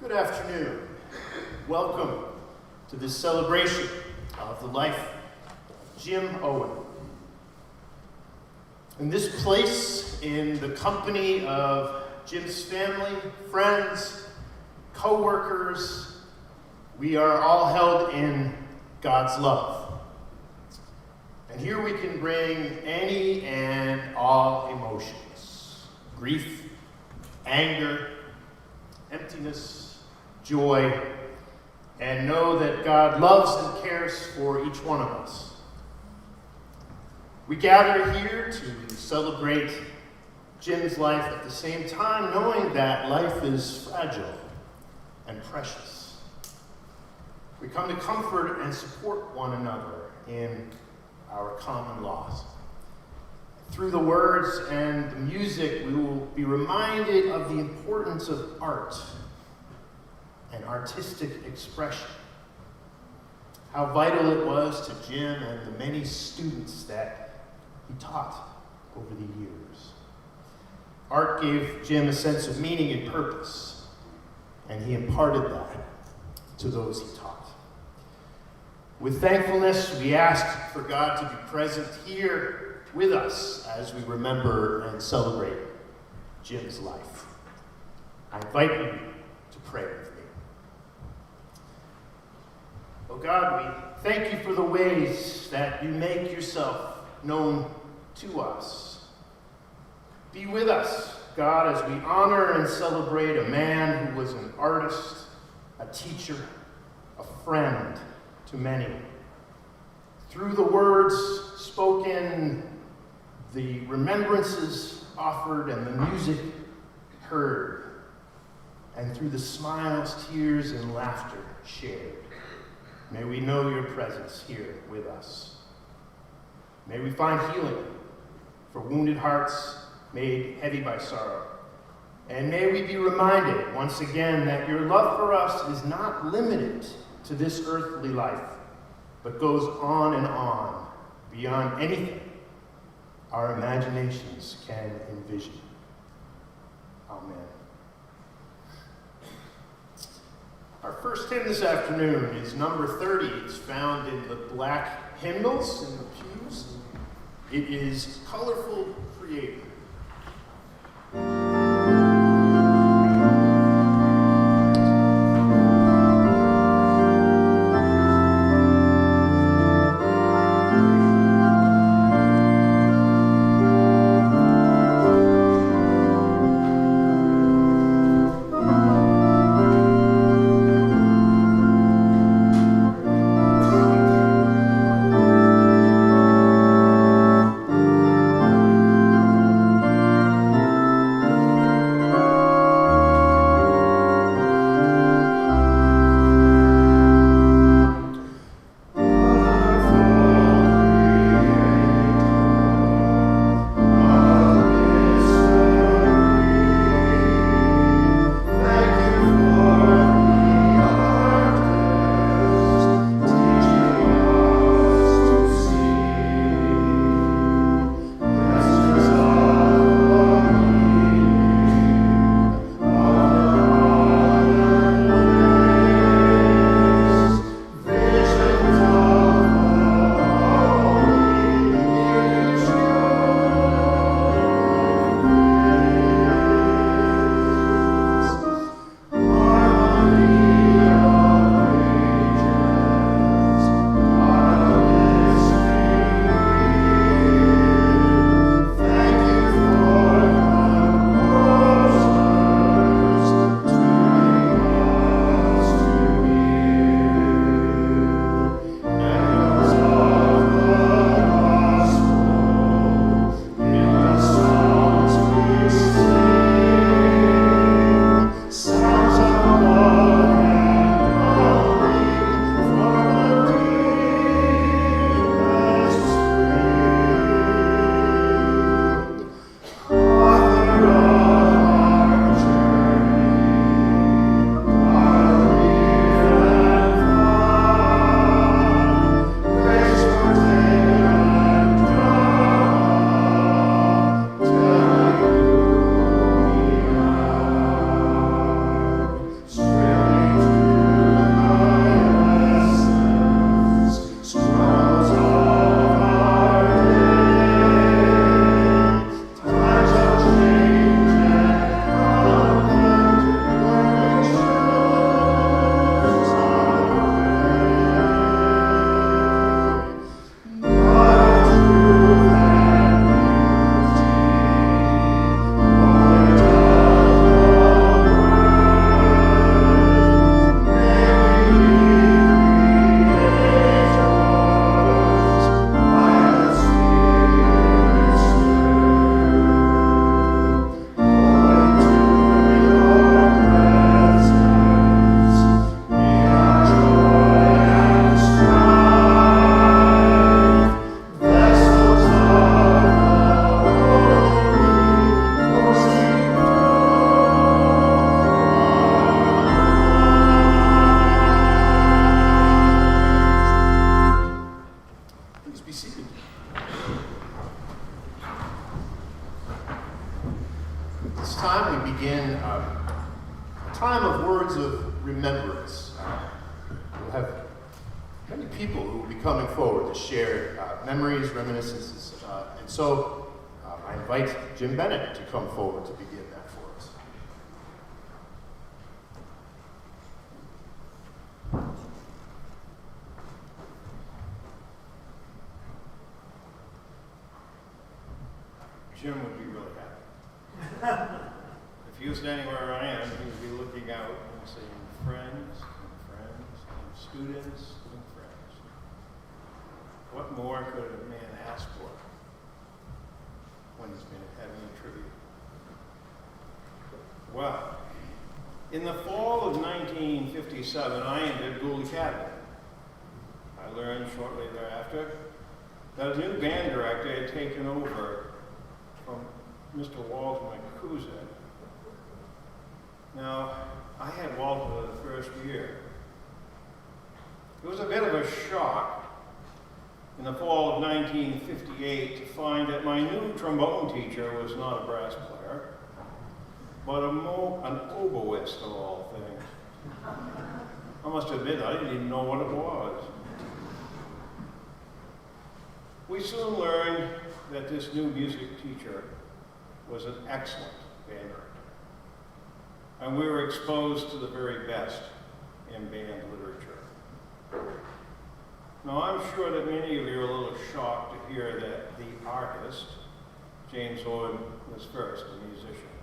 Good afternoon. Welcome to this celebration of the life of Jim Owen. In this place, in the company of Jim's family, friends, co-workers, we are all held in God's love. And here we can bring any and all emotions: grief, anger, emptiness, joy, and know that God loves and cares for each one of us. We gather here to celebrate Jim's life at the same time, knowing that life is fragile and precious. We come to comfort and support one another in our common loss. Through the words and the music, we will be reminded of the importance of art and artistic expression. How vital it was to Jim and the many students that he taught over the years. Art gave Jim a sense of meaning and purpose, and he imparted that to those he taught. With thankfulness, we ask for God to be present here with us as we remember and celebrate Jim's life. I invite you to pray with me. Oh God, we thank you for the ways that you make yourself known to us. Be with us, God, as we honor and celebrate a man who was an artist, a teacher, a friend to many. Through the words spoken, the remembrances offered, and the music heard, and through the smiles, tears, and laughter shared, may we know your presence here with us. May we find healing for wounded hearts made heavy by sorrow. And may we be reminded once again that your love for us is not limited to this earthly life, but goes on and on beyond anything our imaginations can envision. Amen. Our first hymn this afternoon is number 30. It's found in the black hymnals in the pews. It is Colorful Creator. time of words of remembrance. We'll have many people who will be coming forward to share memories, reminiscences, and so I invite Jim Bennett to come forward to begin that for us. Jim would be really happy. If he was standing where I am, he would be looking out and saying, friends and friends and students and friends. What more could a man ask for when he's been having a tribute? Well, in the fall of 1957, I entered Gould Academy. I learned shortly thereafter that a new band director had taken over from Mr. Walter McCusick. Now, I had Walter the first year. It was a bit of a shock in the fall of 1958 to find that my new trombone teacher was not a brass player, but an oboist of all things. I must admit, I didn't even know what it was. We soon learned that this new music teacher was an excellent band director. And we were exposed to the very best in band literature. Now, I'm sure that many of you are a little shocked to hear that the artist, James Owen, was first a musician.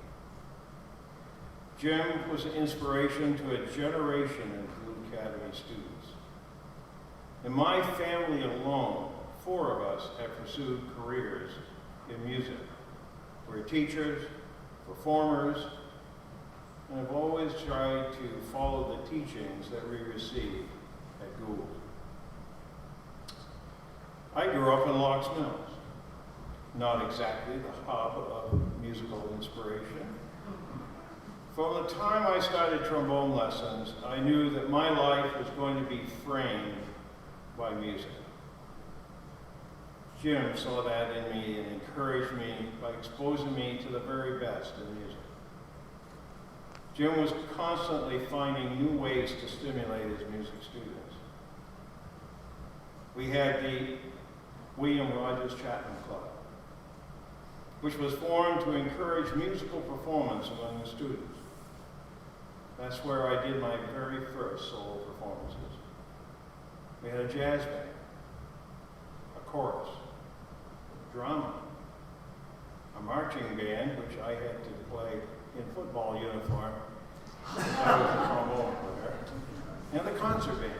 Jim was an inspiration to a generation of Gould Academy students. In my family alone, 4 of us have pursued careers in music. We're teachers, performers, and have always tried to follow the teachings that we receive at Gould. I grew up in Locks Mills, not exactly the hub of musical inspiration. From the time I started trombone lessons, I knew that my life was going to be framed by music. Jim saw that in me and encouraged me by exposing me to the very best in music. Jim was constantly finding new ways to stimulate his music students. We had the William Rogers Chapman Club, which was formed to encourage musical performance among the students. That's where I did my very first solo performances. We had a jazz band, a chorus, drama, a marching band, which I had to play in football uniform. I was a trombone player, and the concert band.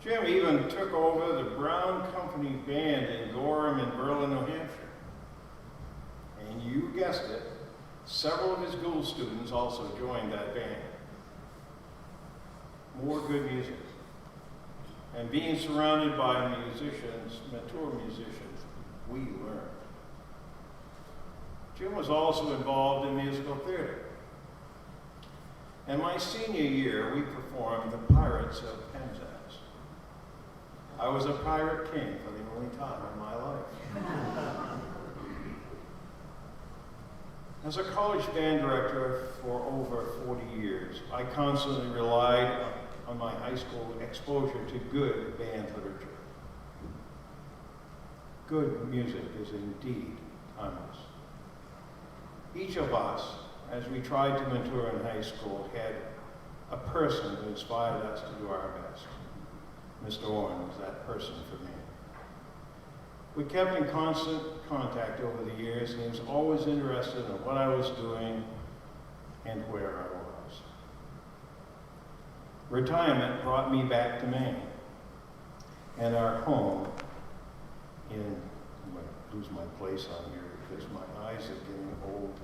Jim even took over the Brown Company Band in Gorham in Berlin, New Hampshire. And you guessed it, several of his Gould students also joined that band. More good music. And being surrounded by musicians, mature musicians, we learned. Jim was also involved in musical theater. In my senior year, we performed The Pirates of Penzance. I was a pirate king for the only time in my life. As a college band director for over 40 years, I constantly relied on my high school exposure to good band literature. Good music is indeed timeless. Each of us, as we tried to mentor in high school, had a person who inspired us to do our best. Mr. Owen was that person for me. We kept in constant contact over the years, and he was always interested in what I was doing and where I was. Retirement brought me back to Maine, and our home in, I'm going to lose my place on here because my eyes are getting old.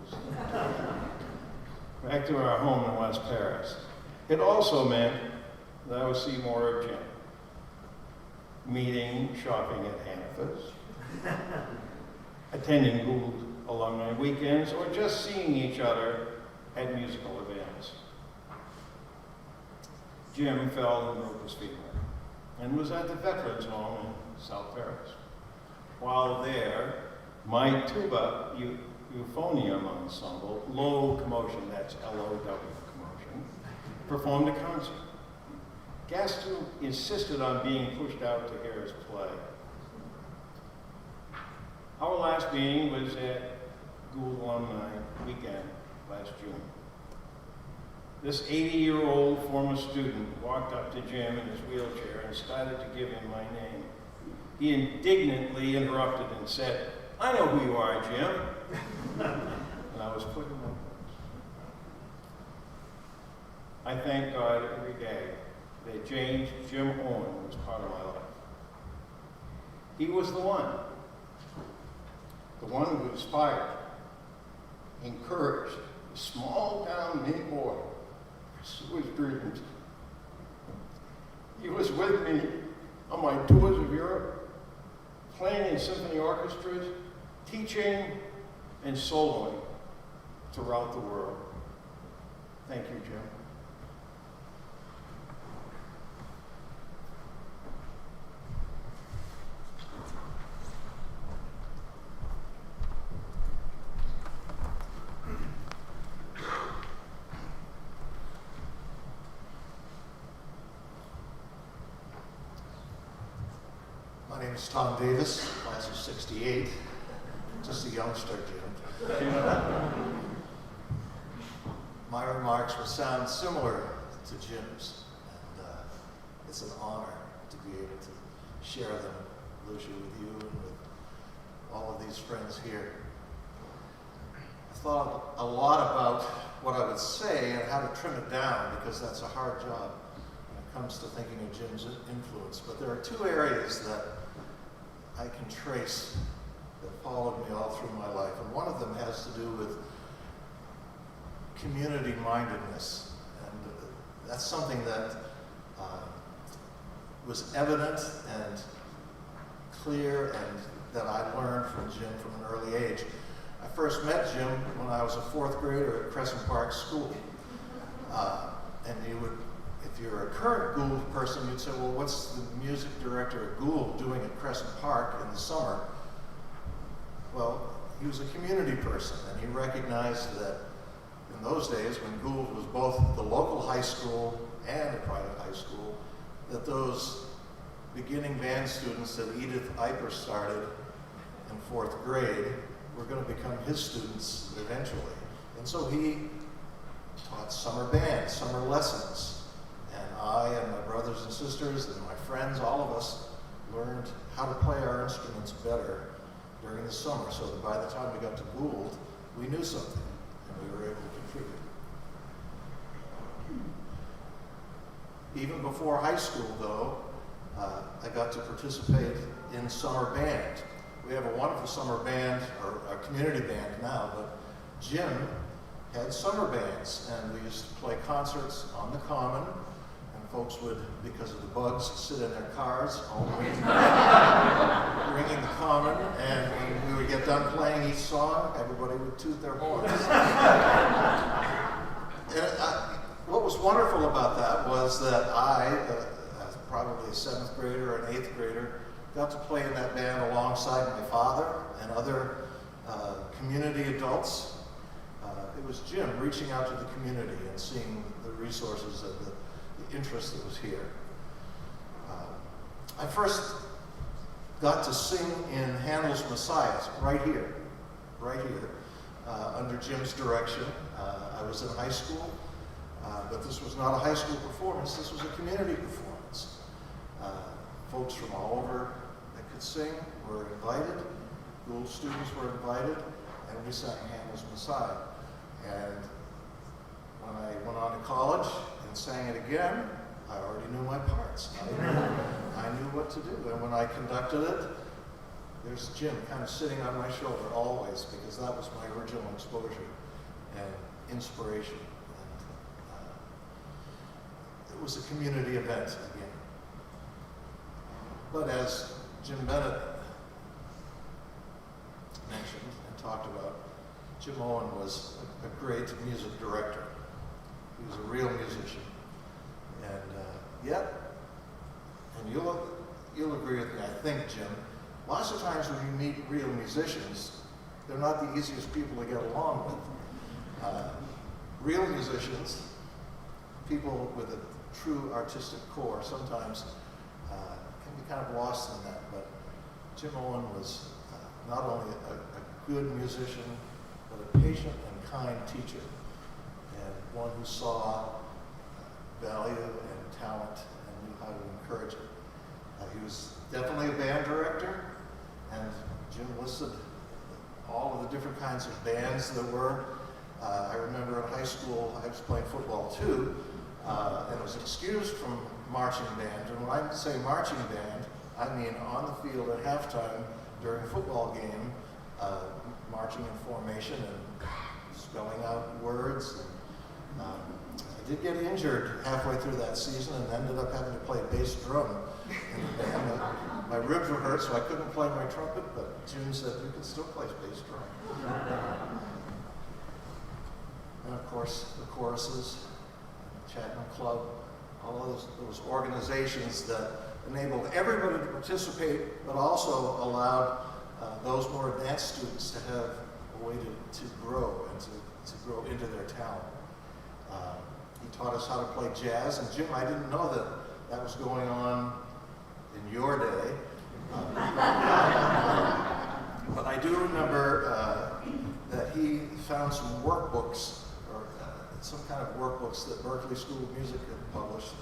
Back to our home in West Paris. It also meant that I would see more of Jim. Meeting, shopping at Hannaford's, attending Gould alumni weekends, or just seeing each other at musical events. Jim fell and broke his femur and was at the Veterans Home in South Paris. While there, my tuba euphonium ensemble, low commotion, that's L-O-W commotion, performed a concert. Gaston insisted on being pushed out to hear his play. Our last meeting was at Gould Alumni Weekend last June. This 80-year-old former student walked up to Jim in his wheelchair and started to give him my name. He indignantly interrupted and said, "I know who you are, Jim." And I was put in my place. I thank God every day that Jim Owen was part of my life. He was the one who inspired, encouraged a small town Maine boy to pursue his dreams. He was with me on my tours of Europe, playing in symphony orchestras, teaching and soloing throughout the world. Thank you, Jim. My name is Tom Davis, class of '68. Just a youngster, Jim. My remarks will sound similar to Jim's, and it's an honor to be able to share them, Lucia, with you and with all of these friends here. I thought a lot about what I would say and how to trim it down, because that's a hard job when it comes to thinking of Jim's influence. But there are two areas that I can trace that followed me all through my life. And one of them has to do with community mindedness. And that's something that was evident and clear, and that I learned from Jim from an early age. I first met Jim when I was a fourth grader at Crescent Park School. And you would, if you're a current Gould person, you'd say, well, what's the music director at Gould doing at Crescent Park in the summer? Well, he was a community person, and he recognized that in those days, when Gould was both the local high school and a private high school, that those beginning band students that Edith Eiper started in fourth grade were going to become his students eventually. And so he taught summer band, summer lessons. And I and my brothers and sisters and my friends, all of us, learned how to play our instruments better during the summer, so that by the time we got to Gould, we knew something and we were able to contribute. Even before high school, though, I got to participate in summer band. We have a wonderful summer band, or a community band now, but Jim had summer bands, and we used to play concerts on the Common, and folks would, because of the bugs, sit in their cars all the way to ringing the Common, and when we would get done playing each song, everybody would toot their horns. And what was wonderful about that was that I, as probably a seventh grader or an eighth grader, got to play in that band alongside my father and other community adults. It was Jim reaching out to the community and seeing the resources and the interest that was here. I first got to sing in Handel's Messiah right here, under Jim's direction. I was in high school, but this was not a high school performance, this was a community performance. Folks from all over that could sing were invited, Gould students were invited, and we sang Handel's Messiah. And when I went on to college and sang it again, I already knew my parts. I knew what to do. And when I conducted it, there's Jim kind of sitting on my shoulder always, because that was my original exposure and inspiration. And it was a community event again. But as Jim Bennett mentioned and talked about, Jim Owen was a great music director. He was a real musician. And yet, and you'll agree with me, I think, Jim, lots of times when you meet real musicians, they're not the easiest people to get along with. Real musicians, people with a true artistic core, sometimes can be kind of lost in that. But Jim Owen was not only a good musician, but a patient and kind teacher, and one who saw value and talent and knew how to encourage it. He was definitely a band director, and Jim listed all of the different kinds of bands there were. I remember in high school, I was playing football too, and was excused from marching band. And when I say marching band, I mean on the field at halftime during a football game, marching in formation and spelling out words. And, I did get injured halfway through that season and ended up having to play bass drum in the band. My ribs were hurt, so I couldn't play my trumpet, but Jim said, you can still play bass drum. And of course, the choruses, Chapman Club, all of those organizations that enabled everybody to participate, but also allowed those more advanced students to have a way to grow and to grow into their talent. He taught us how to play jazz, and Jim, I didn't know that was going on in your day. But I do remember that he found some workbooks, or some kind of workbooks that Berklee School of Music had published,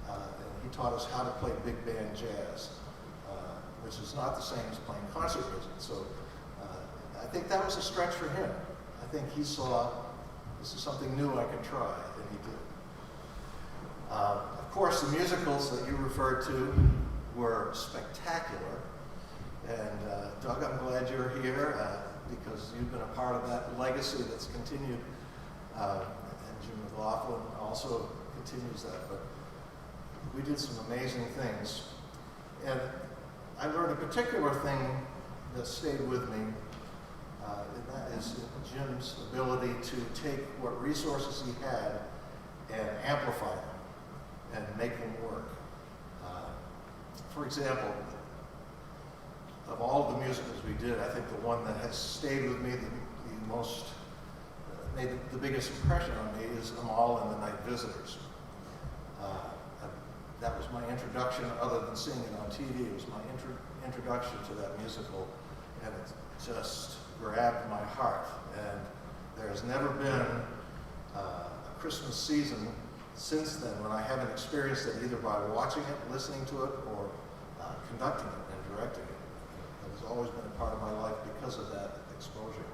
and he taught us how to play big band jazz, which is not the same as playing concert music. So I think that was a stretch for him. I think he saw, this is something new I can try, and he did. Of course, the musicals that you referred to were spectacular. And Doug, I'm glad you're here because you've been a part of that legacy that's continued. And Jim McLaughlin also continues that. But we did some amazing things. And I learned a particular thing that stayed with me, and that is Jim's ability to take what resources he had and amplify them and make them work. For example, of all the musicals we did, I think the one that has stayed with me the most, made the biggest impression on me is Amal and the Night Visitors. That was my introduction, other than seeing it on TV, it was my introduction to that musical, and it just grabbed my heart. And there's never been a Christmas season since then when I haven't experienced it either by watching it, listening to it, or conducting it and directing it. It has always been a part of my life because of that exposure.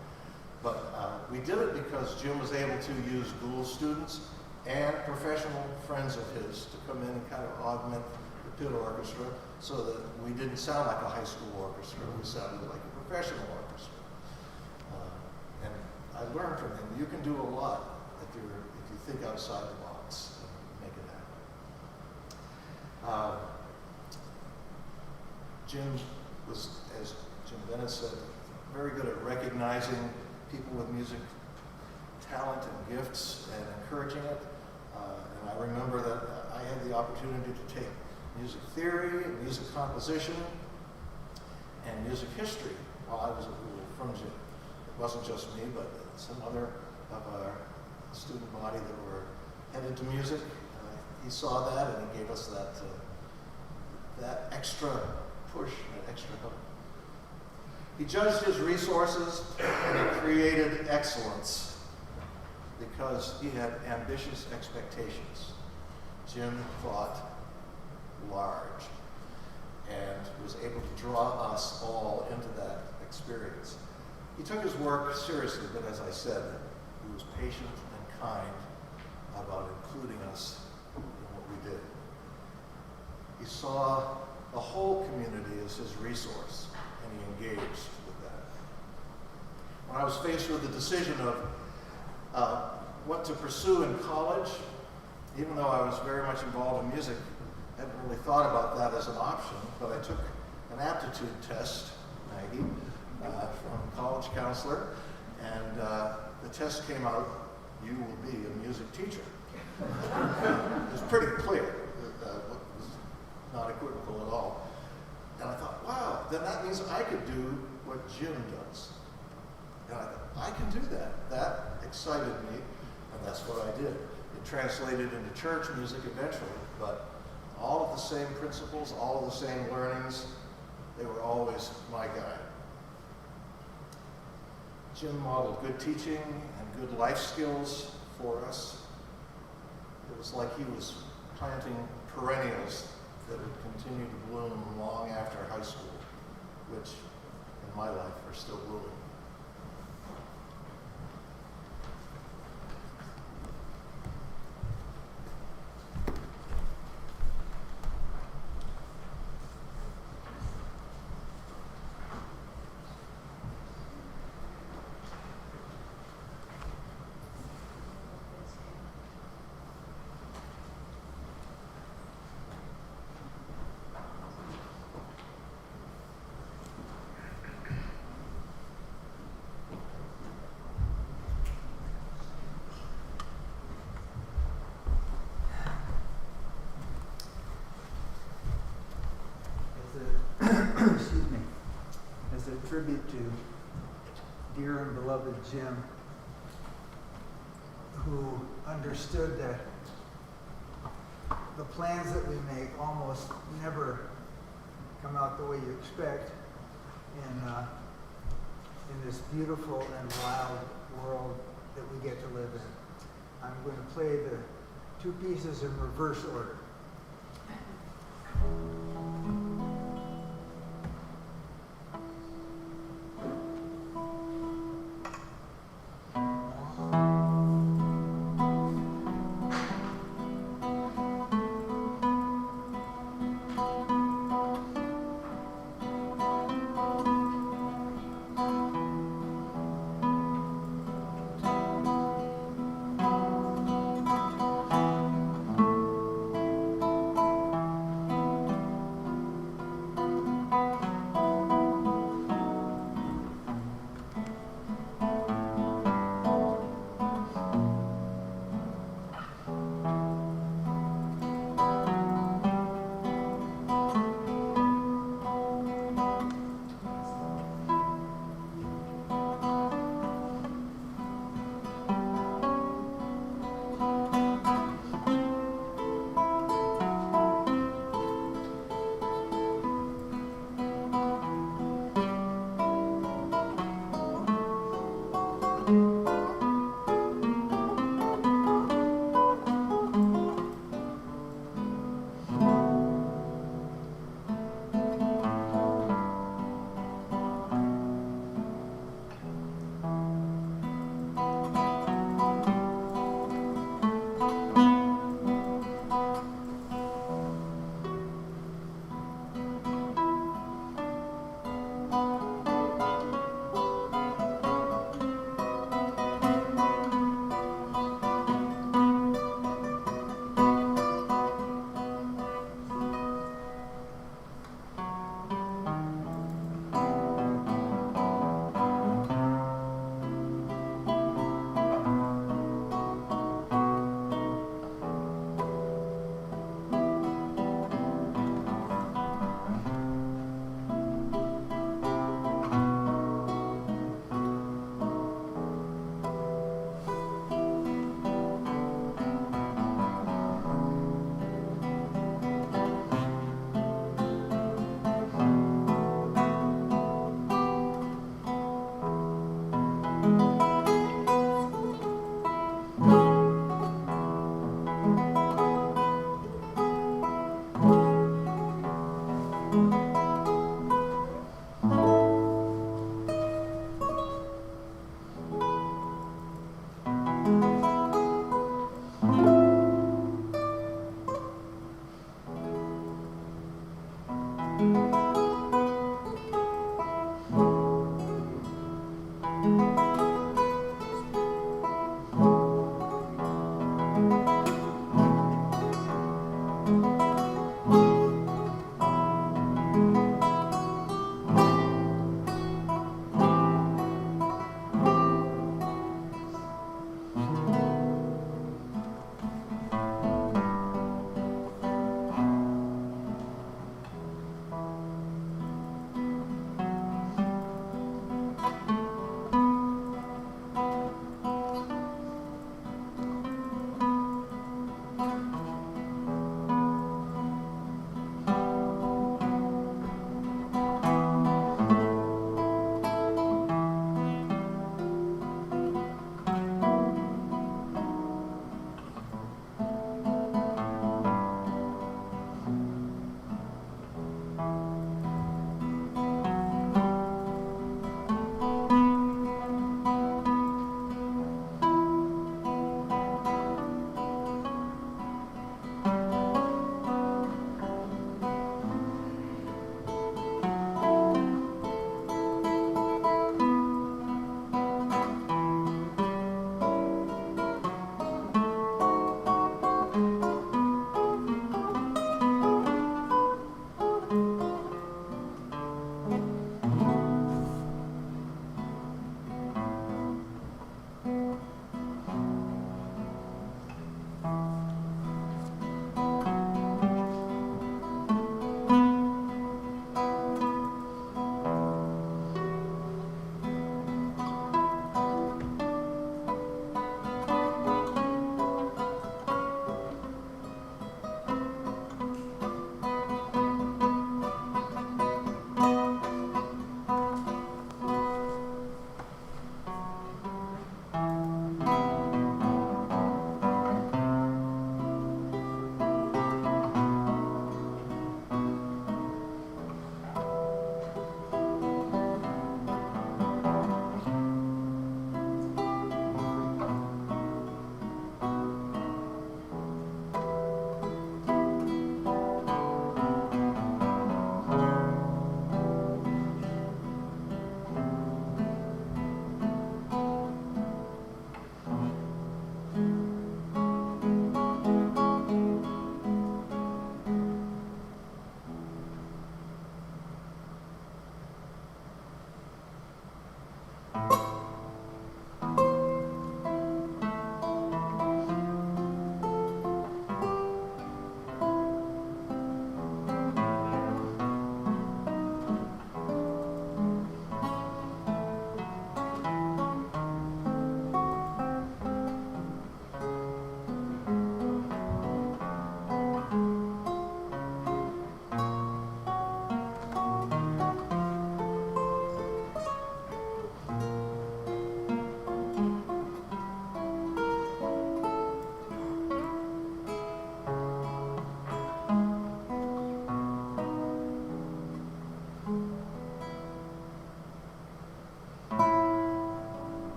But we did it because Jim was able to use Gould students and professional friends of his to come in and kind of augment the pit orchestra so that we didn't sound like a high school orchestra, we sounded like a professional orchestra. And I learned from him, you can do a lot if you think outside the box and make it happen. Jim was, as Jim Bennett said, very good at recognizing people with music talent and gifts and encouraging it. And I remember that I had the opportunity to take music theory, music composition, and music history while I was at Gould from Jim. It wasn't just me, but some other of our student body that were headed to music. He saw that and he gave us that extra push, that extra help. He judged his resources and he created excellence because he had ambitious expectations. Jim thought large and was able to draw us all into that experience. He took his work seriously, but as I said, he was patient and kind about including us in what we did. He saw the whole community as his resource, and he engaged with that. When I was faced with the decision of what to pursue in college, even though I was very much involved in music, I hadn't really thought about that as an option, but I took an aptitude test, Maggie, from a college counselor, and the test came out, you will be a music teacher. It was pretty clear. It was not equivocal at all. And I thought, wow, then that means I could do what Jim does. excited me, and that's what I did. It translated into church music eventually, but all of the same principles, all of the same learnings, they were always my guide. Jim modeled good teaching and good life skills for us. It was like he was planting perennials that would continue to bloom long after high school, which in my life are still blooming. Excuse me, as a tribute to dear and beloved Jim, who understood that the plans that we make almost never come out the way you expect in this beautiful and wild world that we get to live in. I'm going to play the two pieces in reverse order.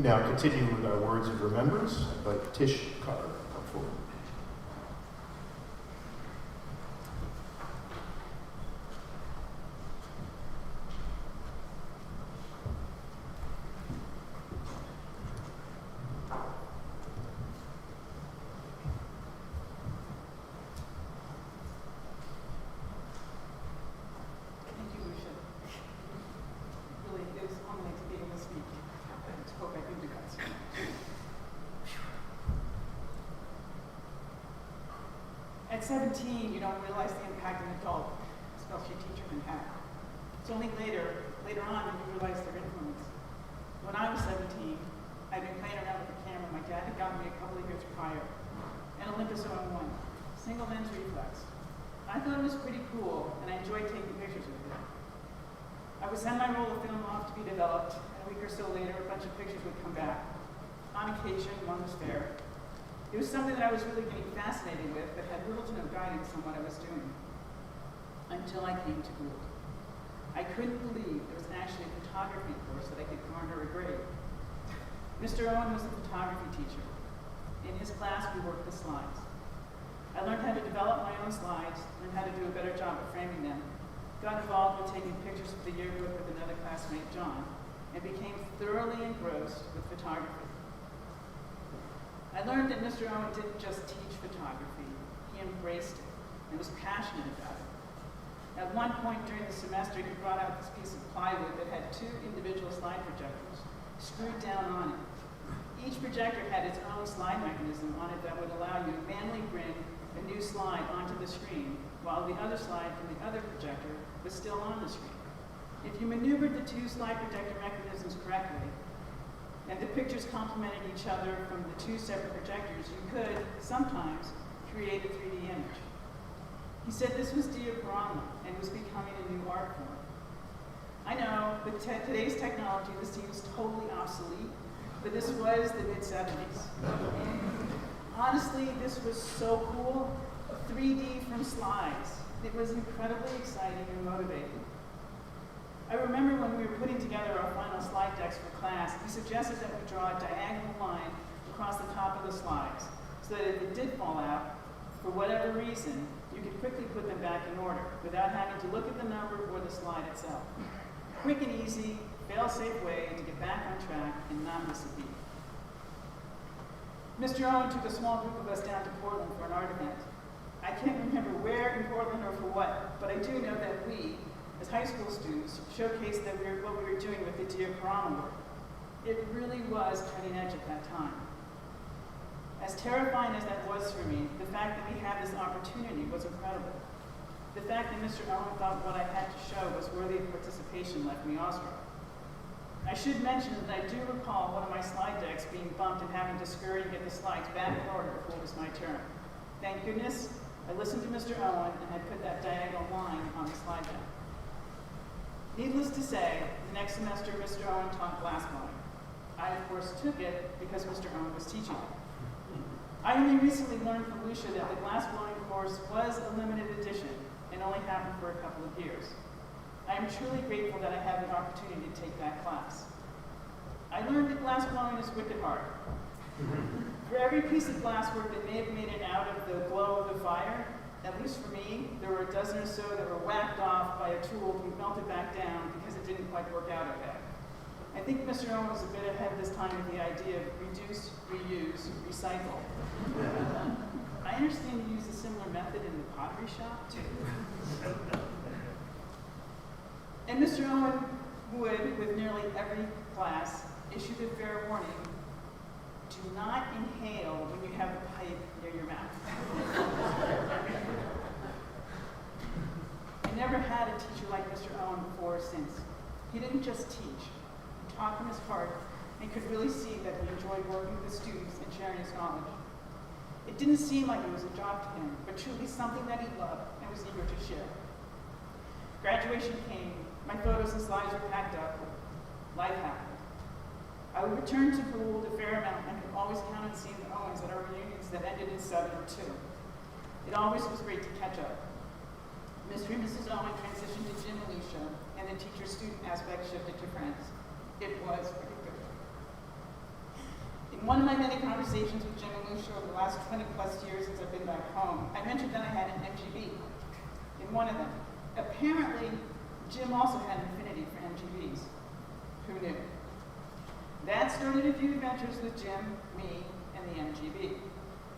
We now continue with our words of remembrance. I invite Tish Carter to come forward. Thank you, Lucia. Really, it was humbling to be able to speak. I just hope I do the guts. At 17, you don't realize the impact an adult, especially a teacher, can have. It's only later on that you realize their influence. When I was 17, I'd been playing around with the camera my dad had gotten me a couple of years prior, an Olympus Owen 1, single lens reflex. I thought it was pretty cool, and I enjoyed taking pictures of it. I would send my roll of film off to be developed, and a week or so later, a bunch of pictures would come back. On occasion, one was fair. It was something that I was really getting fascinated with, but had little to no guidance on what I was doing. Until I came to Gould. I couldn't believe there was actually a photography course that I could garner a grade. Mr. Owen was a photography teacher. In his class, we worked the slides. I learned how to develop my own slides, learned how to do a better job of framing them, got involved with taking pictures of the yearbook with another classmate, John, and became thoroughly engrossed with photography. I learned that Mr. Owen didn't just teach photography, he embraced it and was passionate about it. At one point during the semester, he brought out this piece of plywood that had 2 individual slide projectors screwed down on it. Each projector had its own slide mechanism on it that would allow you to manually bring a new slide onto the screen, while the other slide from the other projector was still on the screen. If you maneuvered the 2 slide projector mechanisms correctly, and the pictures complemented each other from the 2 separate projectors, you could, sometimes, create a 3D image. He said this was diaporama and was becoming a new art form. I know, with today's technology, this seems totally obsolete, but this was the mid-70s. Honestly, this was so cool. 3D from slides. It was incredibly exciting and motivating. I remember when we were putting together our final slide decks for class, he suggested that we draw a diagonal line across the top of the slides, so that if it did fall out, for whatever reason, you could quickly put them back in order, without having to look at the number or the slide itself. Quick and easy, fail-safe way to get back on track and not miss a beat. Mr. Owen took a small group of us down to Portland for an art event. I can't remember where in Portland or for what, but I do know that we, as high school students, showcased what we were doing with the diaporama work. It really was cutting edge at that time. As terrifying as that was for me, the fact that we had this opportunity was incredible. The fact that Mr. Owen thought what I had to show was worthy of participation left me awestruck. I should mention that I do recall one of my slide decks being bumped and having to scurry and get the slides back in order before it was my turn. Thank goodness I listened to Mr. Owen and had put that diagonal line on the slide deck. Needless to say, the next semester Mr. Owen taught glassblowing. I, of course, took it because Mr. Owen was teaching it. I only recently learned from Lucia that the glassblowing course was a limited edition and only happened for a couple of years. I am truly grateful that I had the opportunity to take that class. I learned that glassblowing is wicked hard. For every piece of glasswork that may have made it out of the glow of the fire, at least for me, there were a dozen or so that were whacked off by a tool to be melted back down because it didn't quite work out okay. I think Mr. Owen was a bit ahead this time with the idea of reduce, reuse, recycle. I understand you use a similar method in the pottery shop, too. And Mr. Owen would, with nearly every class, issue the fair warning, do not inhale when you have a pipe near your mouth. I never had a teacher like Mr. Owen before or since. He didn't just teach. He taught from his heart and could really see that he enjoyed working with the students and sharing his knowledge. It didn't seem like it was a job to him, but truly something that he loved and was eager to share. Graduation came. My photos and slides were packed up. Life happened. I would return to Gould a fair amount and could always count on seeing the Owens at our reunions that ended in 7 or 2. It always was great to catch up. Mr. and Mrs. Owen transitioned to Jim and Lucia, and the teacher-student aspect shifted to friends. It was pretty good. In one of my many conversations with Jim and Lucia over the last 20 plus years since I've been back home, I mentioned that I had an MGB in one of them. Apparently, Jim also had an affinity for MGBs. Who knew? That started a few adventures with Jim, me, and the MGB.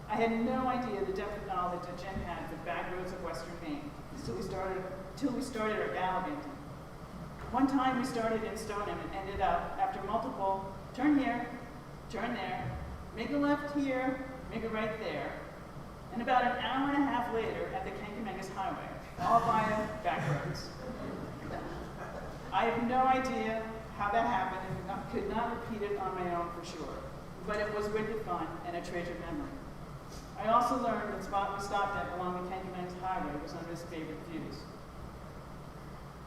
I had no idea the depth of knowledge that Jim had of the back roads of Western Maine until we started our gallivanting. One time we started in Stoneham and ended up, after multiple, turn here, turn there, make a left here, make a right there, and about an hour and a half later at the Kankamangas Highway, all via back roads. I have no idea how that happened and could not repeat it on my own for sure, but it was wicked fun and a treasured memory. I also learned that the spot we stopped at along the Kankamangas Highway was one of his favorite views.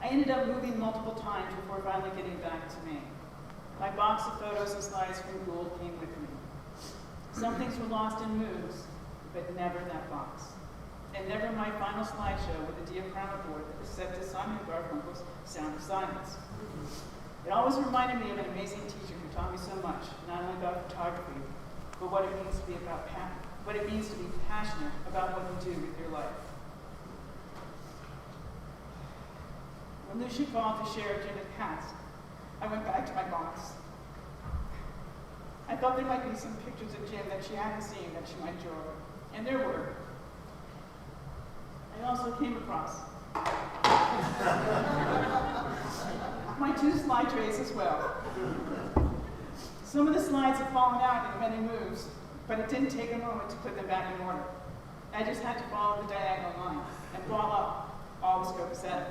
I ended up moving multiple times before finally getting back to Maine. My box of photos and slides from Gould came with me. Some things were lost in moves, but never that box. And never my final slideshow with the diaporama board that was set to Simon Garfunkel's Sound of Silence. It always reminded me of an amazing teacher who taught me so much, not only about photography, but what it means to be passionate about what you do with your life. When Lucia called to share Jim had passed, I went back to my box. I thought there might be some pictures of Jim that she hadn't seen that she might draw, and there were. I also came across my 2 slide trays as well. Some of the slides had fallen out in many moves, but it didn't take a moment to put them back in order. I just had to follow the diagonal line, and voila, all was copacetic.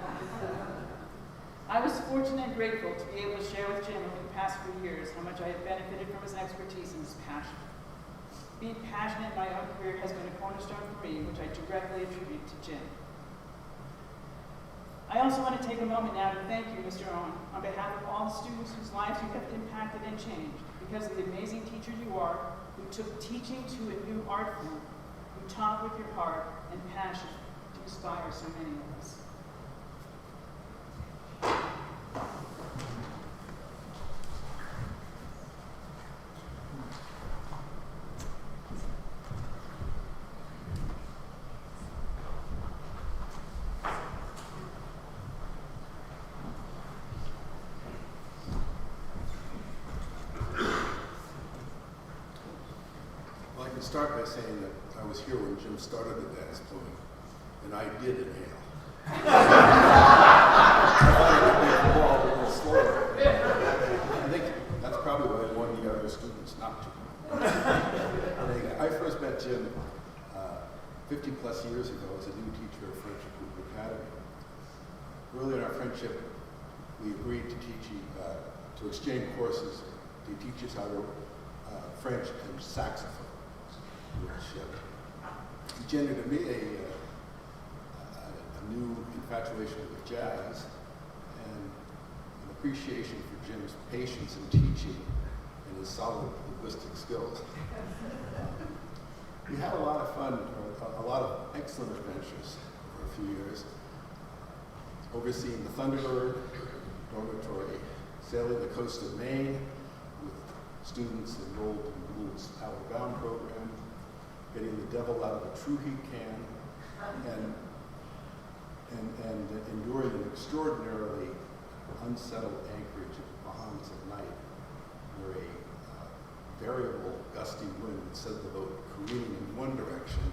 I was fortunate and grateful to be able to share with Jim over the past few years how much I have benefited from his expertise and his passion. Being passionate in my own career has been a cornerstone for me, which I directly attribute to Jim. I also want to take a moment now to thank you, Mr. Owen, on behalf of all the students whose lives you have impacted and changed, because of the amazing teacher you are, who took teaching to a new art form, who taught with your heart and passion to inspire so many of us. Well, I can start by saying that I was here when Jim started the dance playing, and I did inhale. I think that's probably why one of the other students not to. I first met Jim 50 plus years ago as a new teacher at French at Cooper Academy. Early in our friendship, we agreed to to exchange courses. He teaches how to French and saxophone, which engendered in me a new infatuation with jazz and an appreciation for Jim's patience in teaching and his solid linguistic skills. We had a lot of fun, a lot of excellent adventures for a few years, overseeing the Thunderbird dormitory, sailing the coast of Maine with students enrolled in Gould's Outward Bound program, getting the devil out of a true heat can, and enduring an extraordinarily unsettled anchorage at the Bahamas at night, where a variable gusty wind sent the boat careening in one direction,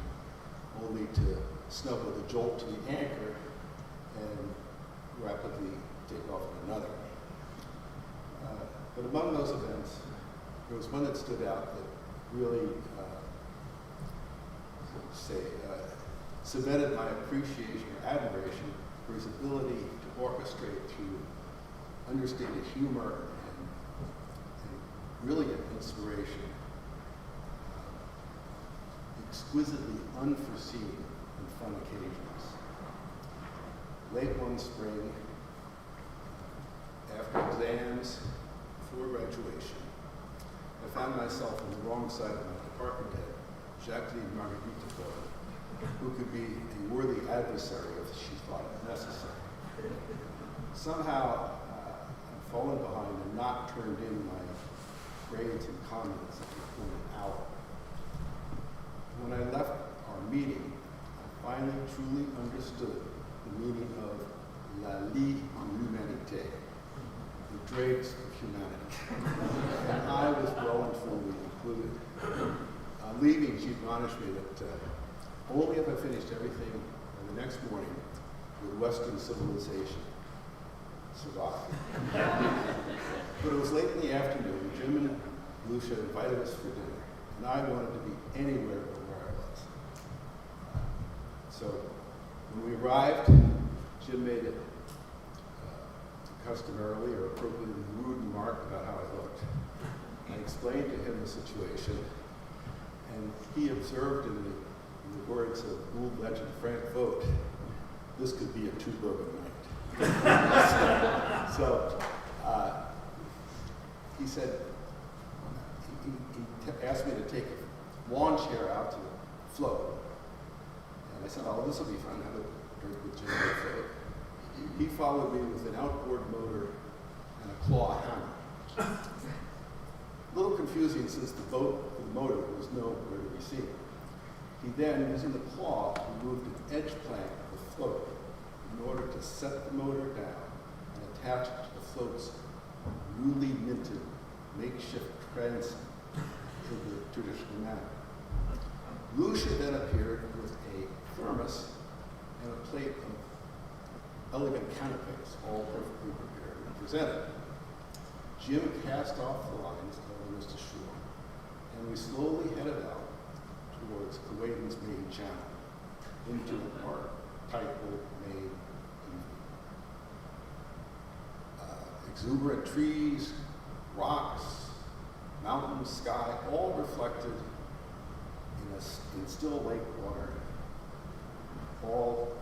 only to snub with a jolt to the anchor and rapidly take off in another. But among those events, there was one that stood out that really, cemented my appreciation or admiration for his ability to orchestrate through understated humor and really an inspiration, exquisitely unforeseen and fun occasions. Late one spring, after exams, before graduation, I found myself on the wrong side of my department head, Jacqueline Margarita, who could be a worthy adversary if she thought it necessary. Somehow, I've fallen behind and not turned in my grades and comments in an hour. When I left our meeting, I finally truly understood the meaning of la vie en humanité, the dregs of humanity. And I was well and truly included. Leaving, she admonished me that only if I finished everything the next morning would Western civilization survive. But it was late in the afternoon. Jim and Lucia invited us for dinner, and I wanted to be anywhere but where I was. So when we arrived, Jim made it customarily or appropriately rude remark about how I looked. I explained to him the situation, and he observed in the words of old legend Frank Vogt, this could be a two-bourbon night. So he said, he asked me to take a lawn chair out to float. And I said, oh, this will be fun, have a drink with Jim on the float. He followed me with an outboard motor and a claw hammer. A little confusing since the motor was nowhere to be seen. He then, using the claw, removed an edge plank of the float in order to set the motor down and attach it to the float's newly minted makeshift transom in the traditional manner. Lucia then appeared with a thermos and a plate of elegant canapes, all perfectly prepared and presented. Jim cast off the lines of us to shore, and we slowly headed out towards Kuwaitan's main channel into an archetypal May evening. Exuberant trees, rocks, mountains, sky, all reflected in still lake water, all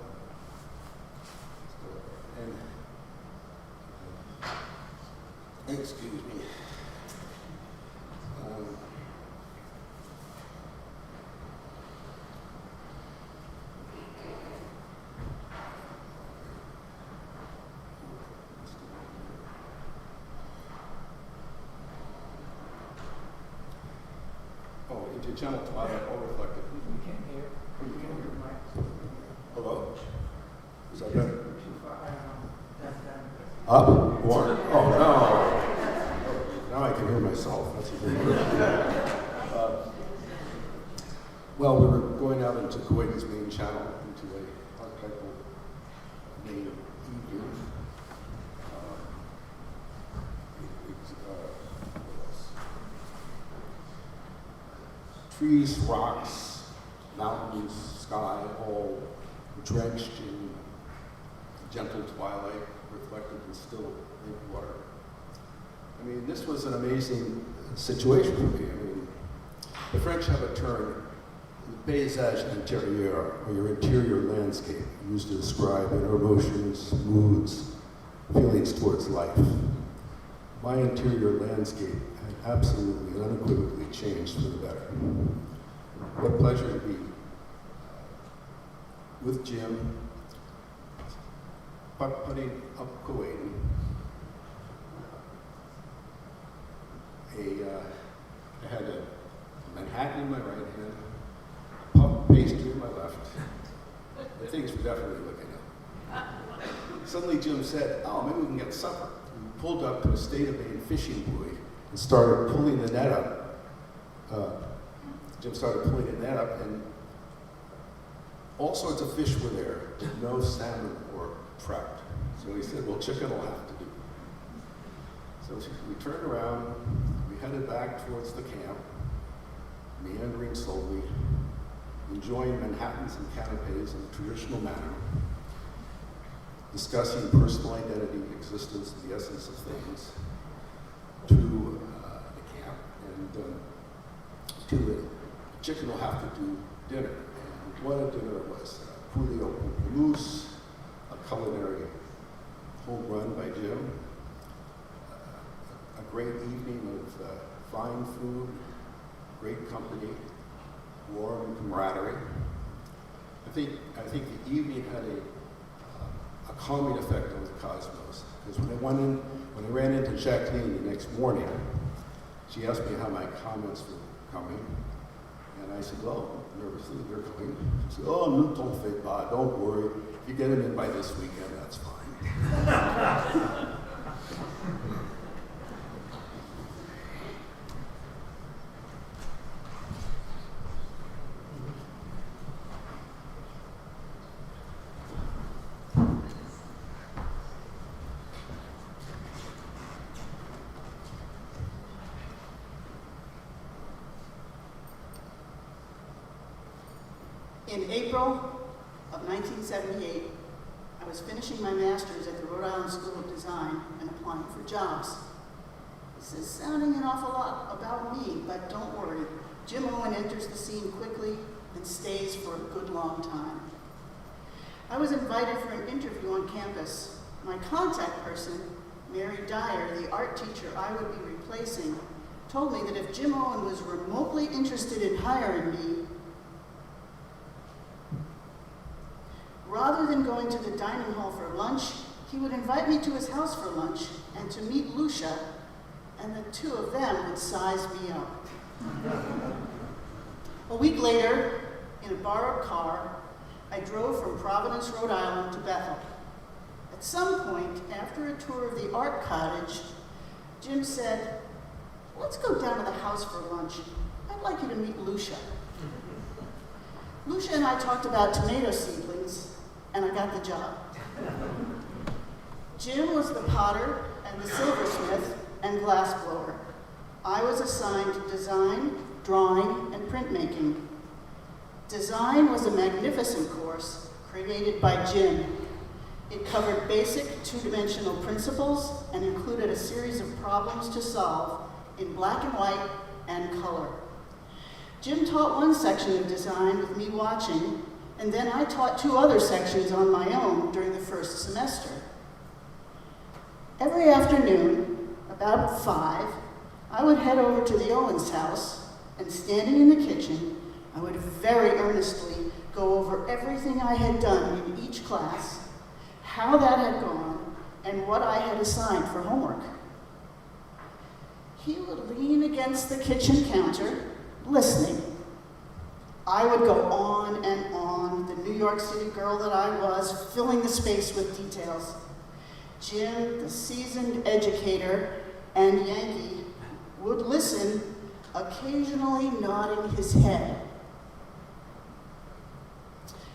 and excuse me. Into channel twilight, all reflected. We can't hear. You can't hear. Mic. Hello? Is that better? That's done. Up? Or? Oh, no. Now I can hear myself. That's a good one. Well, we were going out into Kuwait's main channel, into a archetypal main evening. Trees, rocks, mountains, sky, all drenched in gentle twilight, reflected in still lake water. I mean, this was an amazing situation for me. I mean, the French have a term, paysage intérieur, or your interior landscape, used to describe inner emotions, moods, feelings towards life. My interior landscape had absolutely and unequivocally changed for the better. What a pleasure to be with Jim, putting up Kuwait. I had a Manhattan in my right hand, a puff pastry in my left. The things were definitely looking up. Suddenly Jim said, oh, maybe we can get supper. We pulled up to a State of Maine fishing buoy and started pulling the net up. Jim started pulling the net up, and all sorts of fish were there, but no salmon or trout. So he said, well, chicken will have to do. So we turned around, we headed back towards the camp, meandering slowly, enjoying Manhattans and canapes in a traditional manner, discussing personal identity, existence, and the essence of things, to the camp, and to the chicken will have to do dinner. And what a dinner it was. Poulet au mousse, a culinary home run by Jim, a great evening of fine food, great company, warm camaraderie. I think the evening had a calming effect on the cosmos, because when I ran into Jacqueline the next morning, She asked me how my comments were coming, and I said, well, nervously, they're coming. She said, oh, no, don't fake bad, don't worry. If you get them in by this weekend, that's fine. In April of 1978, I was finishing my master's at the Rhode Island School of Design and applying for jobs. This is sounding an awful lot about me, but don't worry. Jim Owen enters the scene quickly and stays for a good long time. I was invited for an interview on campus. My contact person, Mary Dyer, the art teacher I would be replacing, told me that if Jim Owen was remotely interested in hiring me, rather than going to the dining hall for lunch, he would invite me to his house for lunch and to meet Lucia, and the two of them would size me up. A week later, in a borrowed car, I drove from Providence, Rhode Island to Bethel. At some point, after a tour of the art cottage, Jim said, let's go down to the house for lunch. I'd like you to meet Lucia. Lucia and I talked about tomato seedlings, and I got the job. Jim was the potter and the silversmith and glassblower. I was assigned design, drawing, and printmaking. Design was a magnificent course created by Jim. It covered basic two-dimensional principles and included a series of problems to solve in black and white and color. Jim taught one section of design with me watching, and then I taught two other sections on my own during the first semester. Every afternoon, about 5, I would head over to the Owens' house, and standing in the kitchen, I would very earnestly go over everything I had done in each class, how that had gone, and what I had assigned for homework. He would lean against the kitchen counter, listening. I would go on and on, the New York City girl that I was, filling the space with details. Jim, the seasoned educator and Yankee, would listen, occasionally nodding his head.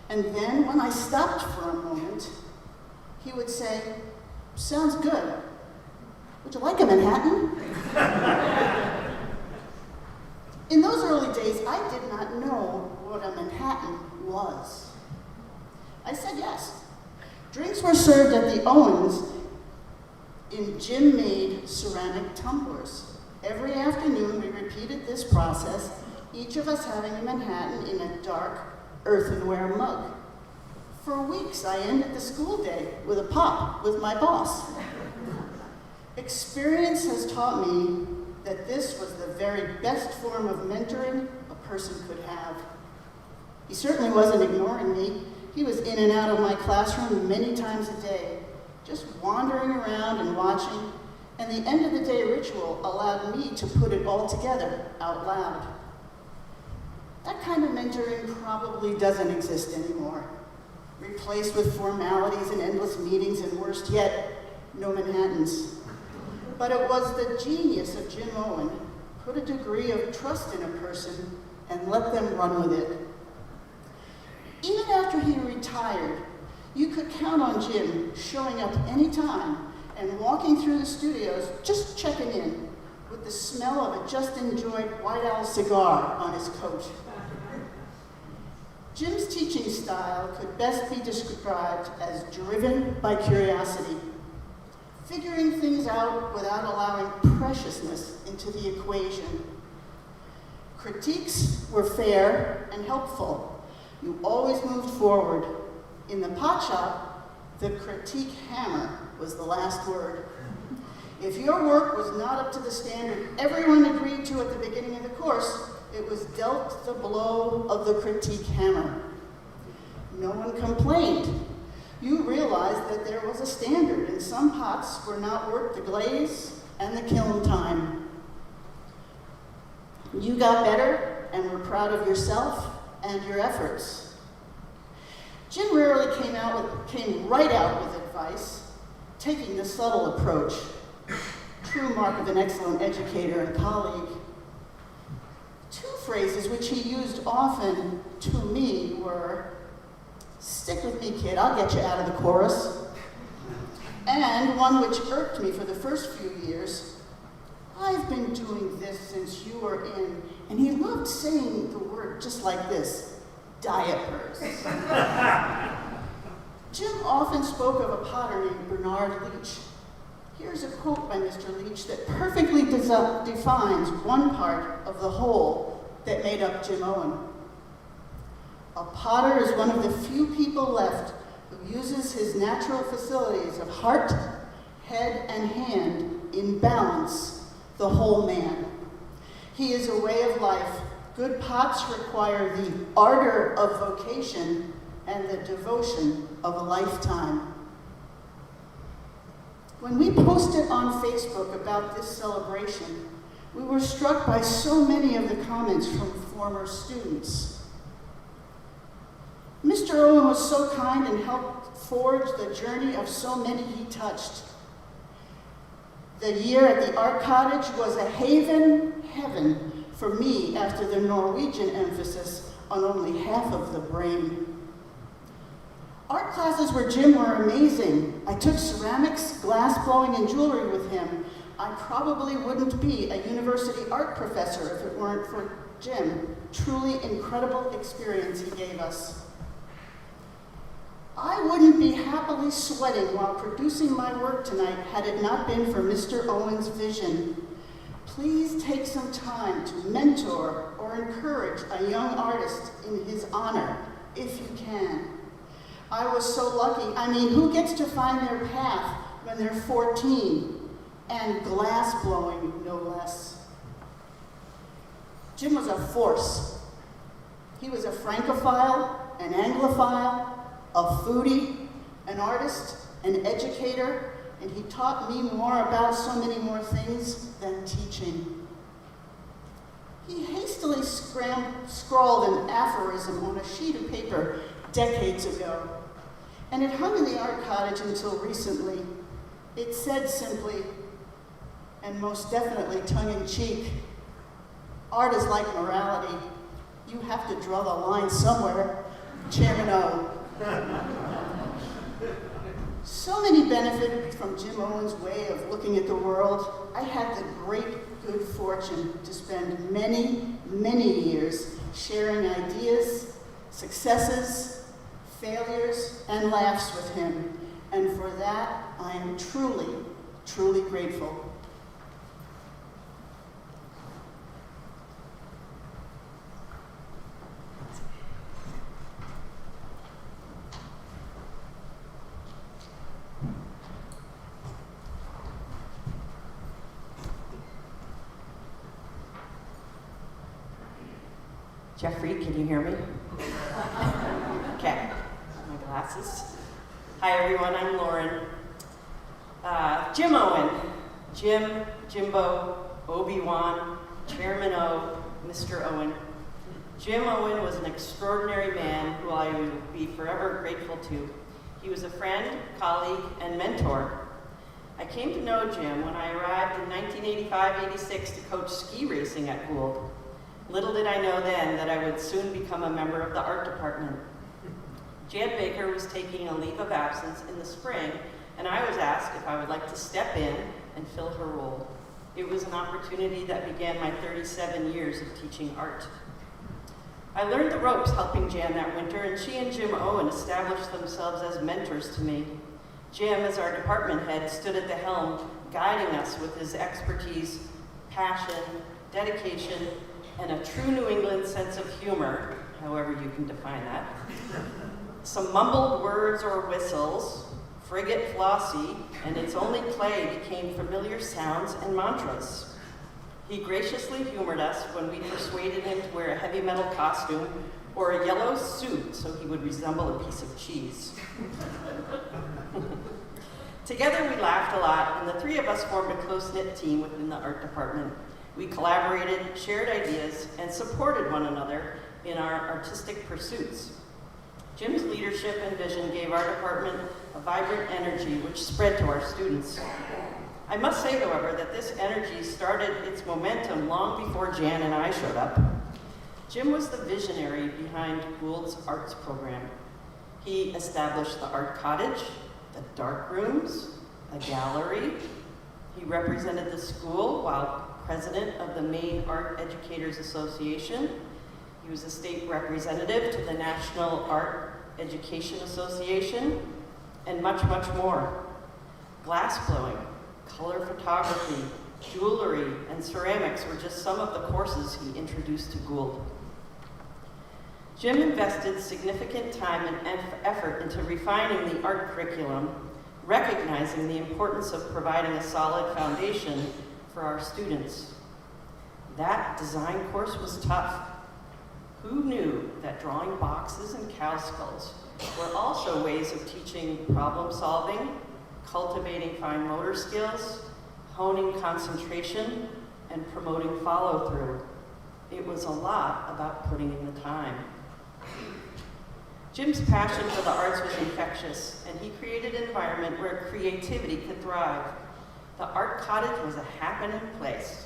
And then when I stopped for a moment, he would say, sounds good. Would you like a Manhattan? In those early days, I did not know what a Manhattan was. I said yes. Drinks were served at the Owens in Jim-made ceramic tumblers. Every afternoon, we repeated this process, each of us having a Manhattan in a dark earthenware mug. For weeks, I ended the school day with a pop with my boss. Experience has taught me that this was the very best form of mentoring a person could have. He certainly wasn't ignoring me. He was in and out of my classroom many times a day, just wandering around and watching, and the end of the day ritual allowed me to put it all together out loud. That kind of mentoring probably doesn't exist anymore, replaced with formalities and endless meetings, and worst yet, no Manhattans. But it was the genius of Jim Owen, put a degree of trust in a person and let them run with it. Even after he retired, you could count on Jim showing up anytime and walking through the studios, just checking in, with the smell of a just-enjoyed White Owl cigar on his coat. Jim's teaching style could best be described as driven by curiosity, figuring things out without allowing preciousness into the equation. Critiques were fair and helpful. You always moved forward. In the pot shop, the critique hammer was the last word. If your work was not up to the standard everyone agreed to at the beginning of the course, it was dealt the blow of the critique hammer. No one complained. You realized that there was a standard, and some pots were not worth the glaze and the kiln time. You got better and were proud of yourself and your efforts. Jim rarely came right out with advice, taking the subtle approach, true mark of an excellent educator and colleague. Two phrases which he used often to me were, "Stick with me, kid, I'll get you out of the chorus." And one which irked me for the first few years, "I've been doing this since you were in," and he loved saying the word just like this, "diapers." Jim often spoke of a potter named Bernard Leach. Here's a quote by Mr. Leach that perfectly defines one part of the whole that made up Jim Owen. "A potter is one of the few people left who uses his natural facilities of heart, head, and hand in balance, the whole man. He is a way of life. Good pots require the ardor of vocation and the devotion of a lifetime." When we posted on Facebook about this celebration, we were struck by so many of the comments from former students. Mr. Owen was so kind and helped forge the journey of so many he touched. The year at the Art Cottage was a heaven for me after the Norwegian emphasis on only half of the brain. Art classes where Jim were amazing. I took ceramics, glass blowing, and jewelry with him. I probably wouldn't be a university art professor if it weren't for Jim. Truly incredible experience he gave us. I wouldn't be happily sweating while producing my work tonight had it not been for Mr. Owen's vision. Please take some time to mentor or encourage a young artist in his honor, if you can. I was so lucky. I mean, who gets to find their path when they're 14? And glass blowing, no less. Jim was a force. He was a Francophile, an Anglophile, a foodie, an artist, an educator, and he taught me more about so many more things than teaching. He hastily scrawled an aphorism on a sheet of paper decades ago, and it hung in the Art Cottage until recently. It said simply, and most definitely tongue-in-cheek, "Art is like morality. You have to draw the line somewhere." Chairman O. So many benefited from Jim Owen's way of looking at the world. I had the great good fortune to spend many, many years sharing ideas, successes, failures, and laughs with him. And for that, I am truly, truly grateful. Jeffrey, can you hear me? Okay, my glasses. Hi everyone, I'm Lauren. Jim Owen, Jim, Jimbo, Obi-Wan, Chairman O, Mr. Owen. Jim Owen was an extraordinary man who I will be forever grateful to. He was a friend, colleague, and mentor. I came to know Jim when I arrived in 1985-86 to coach ski racing at Gould. Little did I know then that I would soon become a member of the art department. Jan Baker was taking a leave of absence in the spring, and I was asked if I would like to step in and fill her role. It was an opportunity that began my 37 years of teaching art. I learned the ropes helping Jan that winter, and she and Jim Owen established themselves as mentors to me. Jim, as our department head, stood at the helm, guiding us with his expertise, passion, dedication, and a true New England sense of humor, however you can define that. Some mumbled words or whistles, frigate Flossie, and its only play became familiar sounds and mantras. He graciously humored us when we persuaded him to wear a heavy metal costume or a yellow suit so he would resemble a piece of cheese. Together we laughed a lot, and the three of us formed a close-knit team within the art department. We collaborated, shared ideas, and supported one another in our artistic pursuits. Jim's leadership and vision gave our department a vibrant energy which spread to our students. I must say, however, that this energy started its momentum long before Jan and I showed up. Jim was the visionary behind Gould's arts program. He established the art cottage, the dark rooms, a gallery. He represented the school while president of the Maine Art Educators Association. He was a state representative to the National Art Education Association, and much, much more. Glass blowing, color photography, jewelry, and ceramics were just some of the courses he introduced to Gould. Jim invested significant time and effort into refining the art curriculum, recognizing the importance of providing a solid foundation for our students. That design course was tough. Who knew that drawing boxes and cow skulls were also ways of teaching problem solving, cultivating fine motor skills, honing concentration, and promoting follow-through? It was a lot about putting in the time. Jim's passion for the arts was infectious, and he created an environment where creativity could thrive. The art cottage was a happening place.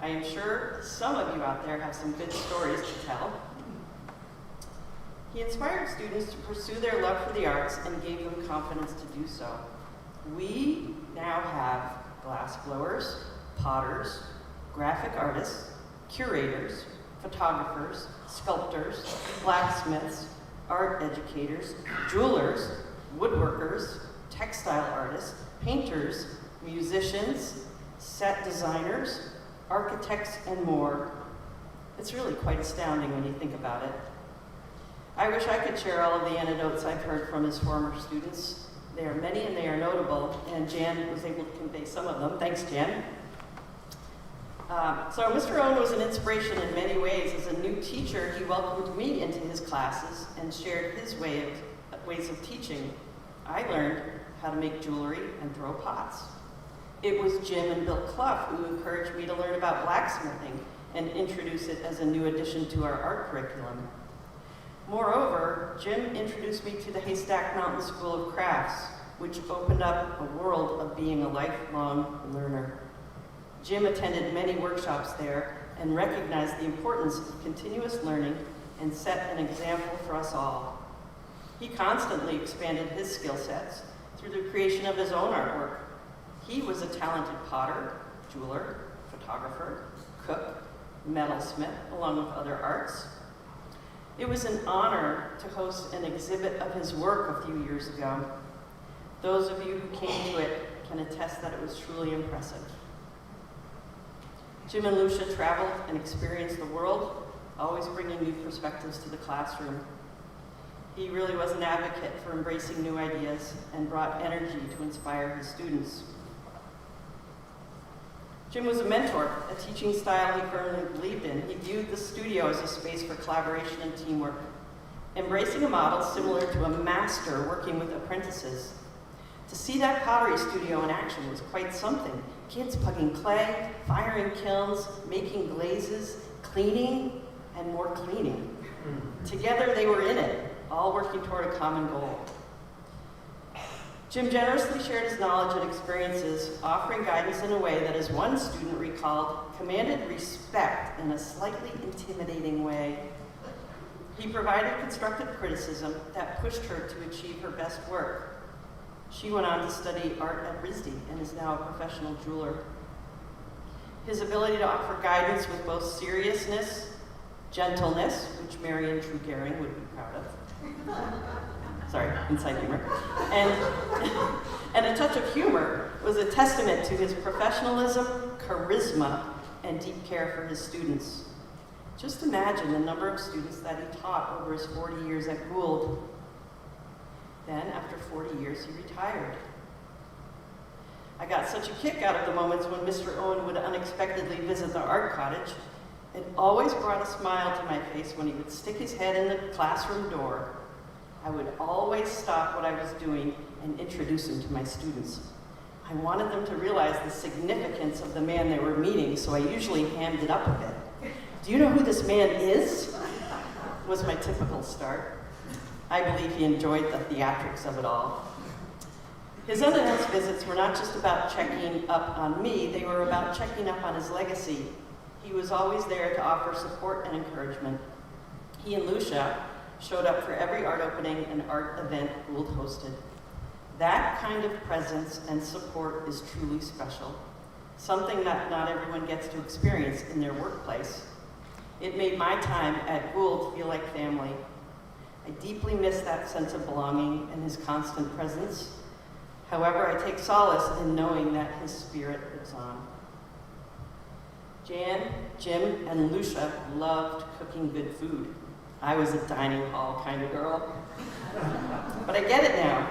I am sure some of you out there have some good stories to tell. He inspired students to pursue their love for the arts and gave them confidence to do so. We now have glass blowers, potters, graphic artists, curators, photographers, sculptors, blacksmiths, art educators, jewelers, woodworkers, textile artists, painters, musicians, set designers, architects, and more. It's really quite astounding when you think about it. I wish I could share all of the anecdotes I've heard from his former students. They are many and they are notable, and Jan was able to convey some of them. Thanks, Jan. So Mr. Owen was an inspiration in many ways. As a new teacher, he welcomed me into his classes and shared his ways of teaching. I learned how to make jewelry and throw pots. It was Jim and Bill Clough who encouraged me to learn about blacksmithing and introduce it as a new addition to our art curriculum. Moreover, Jim introduced me to the Haystack Mountain School of Crafts, which opened up a world of being a lifelong learner. Jim attended many workshops there and recognized the importance of continuous learning and set an example for us all. He constantly expanded his skill sets through the creation of his own artwork. He was a talented potter, jeweler, photographer, cook, metalsmith, along with other arts. It was an honor to host an exhibit of his work a few years ago. Those of you who came to it can attest that it was truly impressive. Jim and Lucia traveled and experienced the world, always bringing new perspectives to the classroom. He really was an advocate for embracing new ideas and brought energy to inspire his students. Jim was a mentor, a teaching style he firmly believed in. He viewed the studio as a space for collaboration and teamwork, embracing a model similar to a master working with apprentices. To see that pottery studio in action was quite something. Kids plugging clay, firing kilns, making glazes, cleaning, and more cleaning. Together they were in it, all working toward a common goal. Jim generously shared his knowledge and experiences, offering guidance in a way that, as one student recalled, commanded respect in a slightly intimidating way. He provided constructive criticism that pushed her to achieve her best work. She went on to study art at RISD and is now a professional jeweler. His ability to offer guidance with both seriousness, gentleness, which Marion True Gehring would be proud of, sorry, inside humor, and a touch of humor was a testament to his professionalism, charisma, and deep care for his students. Just imagine the number of students that he taught over his 40 years at Gould. Then, after 40 years, he retired. I got such a kick out of the moments when Mr. Owen would unexpectedly visit the art cottage. It always brought a smile to my face when he would stick his head in the classroom door. I would always stop what I was doing and introduce him to my students. I wanted them to realize the significance of the man they were meeting, so I usually hammed it up a bit. Do you know who this man is? Was my typical start. I believe he enjoyed the theatrics of it all. His unannounced visits were not just about checking up on me, they were about checking up on his legacy. He was always there to offer support and encouragement. He and Lucia showed up for every art opening and art event Gould hosted. That kind of presence and support is truly special, something that not everyone gets to experience in their workplace. It made my time at Gould feel like family. I deeply miss that sense of belonging and his constant presence. However, I take solace in knowing that his spirit lives on. Jan, Jim, and Lucia loved cooking good food. I was a dining hall kind of girl. But I get it now.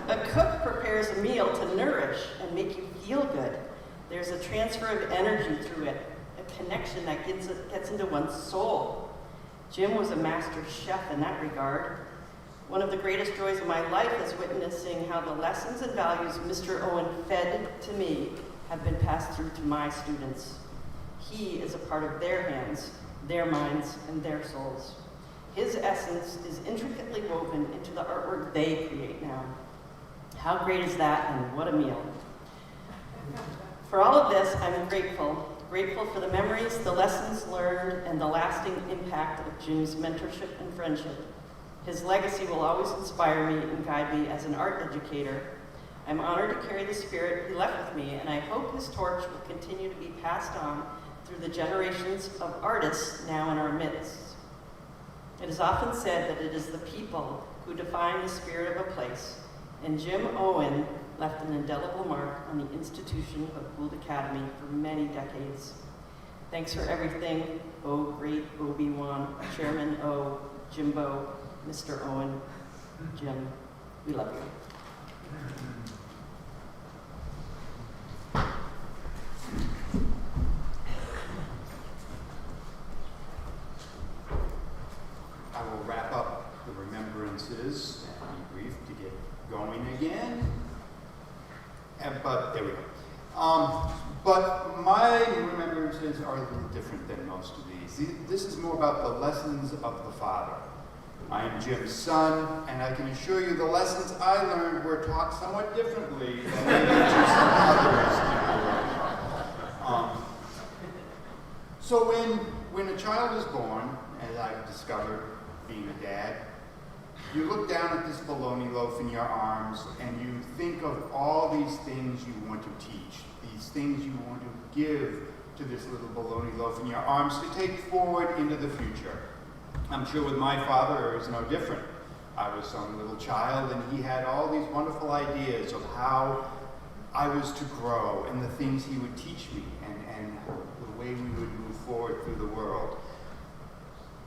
A cook prepares a meal to nourish and make you feel good. There's a transfer of energy through it, a connection that gets into one's soul. Jim was a master chef in that regard. One of the greatest joys of my life is witnessing how the lessons and values Mr. Owen fed to me have been passed through to my students. He is a part of their hands, their minds, and their souls. His essence is intricately woven into the artwork they create now. How great is that, and what a meal. For all of this, I'm grateful. Grateful for the memories, the lessons learned, and the lasting impact of Jim's mentorship and friendship. His legacy will always inspire me and guide me as an art educator. I'm honored to carry the spirit he left with me, and I hope his torch will continue to be passed on through the generations of artists now in our midst. It is often said that it is the people who define the spirit of a place, and Jim Owen left an indelible mark on the institution of Gould Academy for many decades. Thanks for everything, oh great Obi-Wan, Chairman O, Jimbo, Mr. Owen, Jim, we love you. I will wrap up the remembrances and be brief to get going again. But there we go. But my remembrances are a little different than most of these. This is more about the lessons of the father. I am Jim's son, and I can assure you the lessons I learned were taught somewhat differently than maybe to some others in the world. So when a child is born, as I've discovered being a dad, you look down at this bologna loaf in your arms and you think of all these things you want to teach, these things you want to give to this little bologna loaf in your arms to take forward into the future. I'm sure with my father it was no different. I was some little child and he had all these wonderful ideas of how I was to grow and the things he would teach me and the way we would move forward through the world.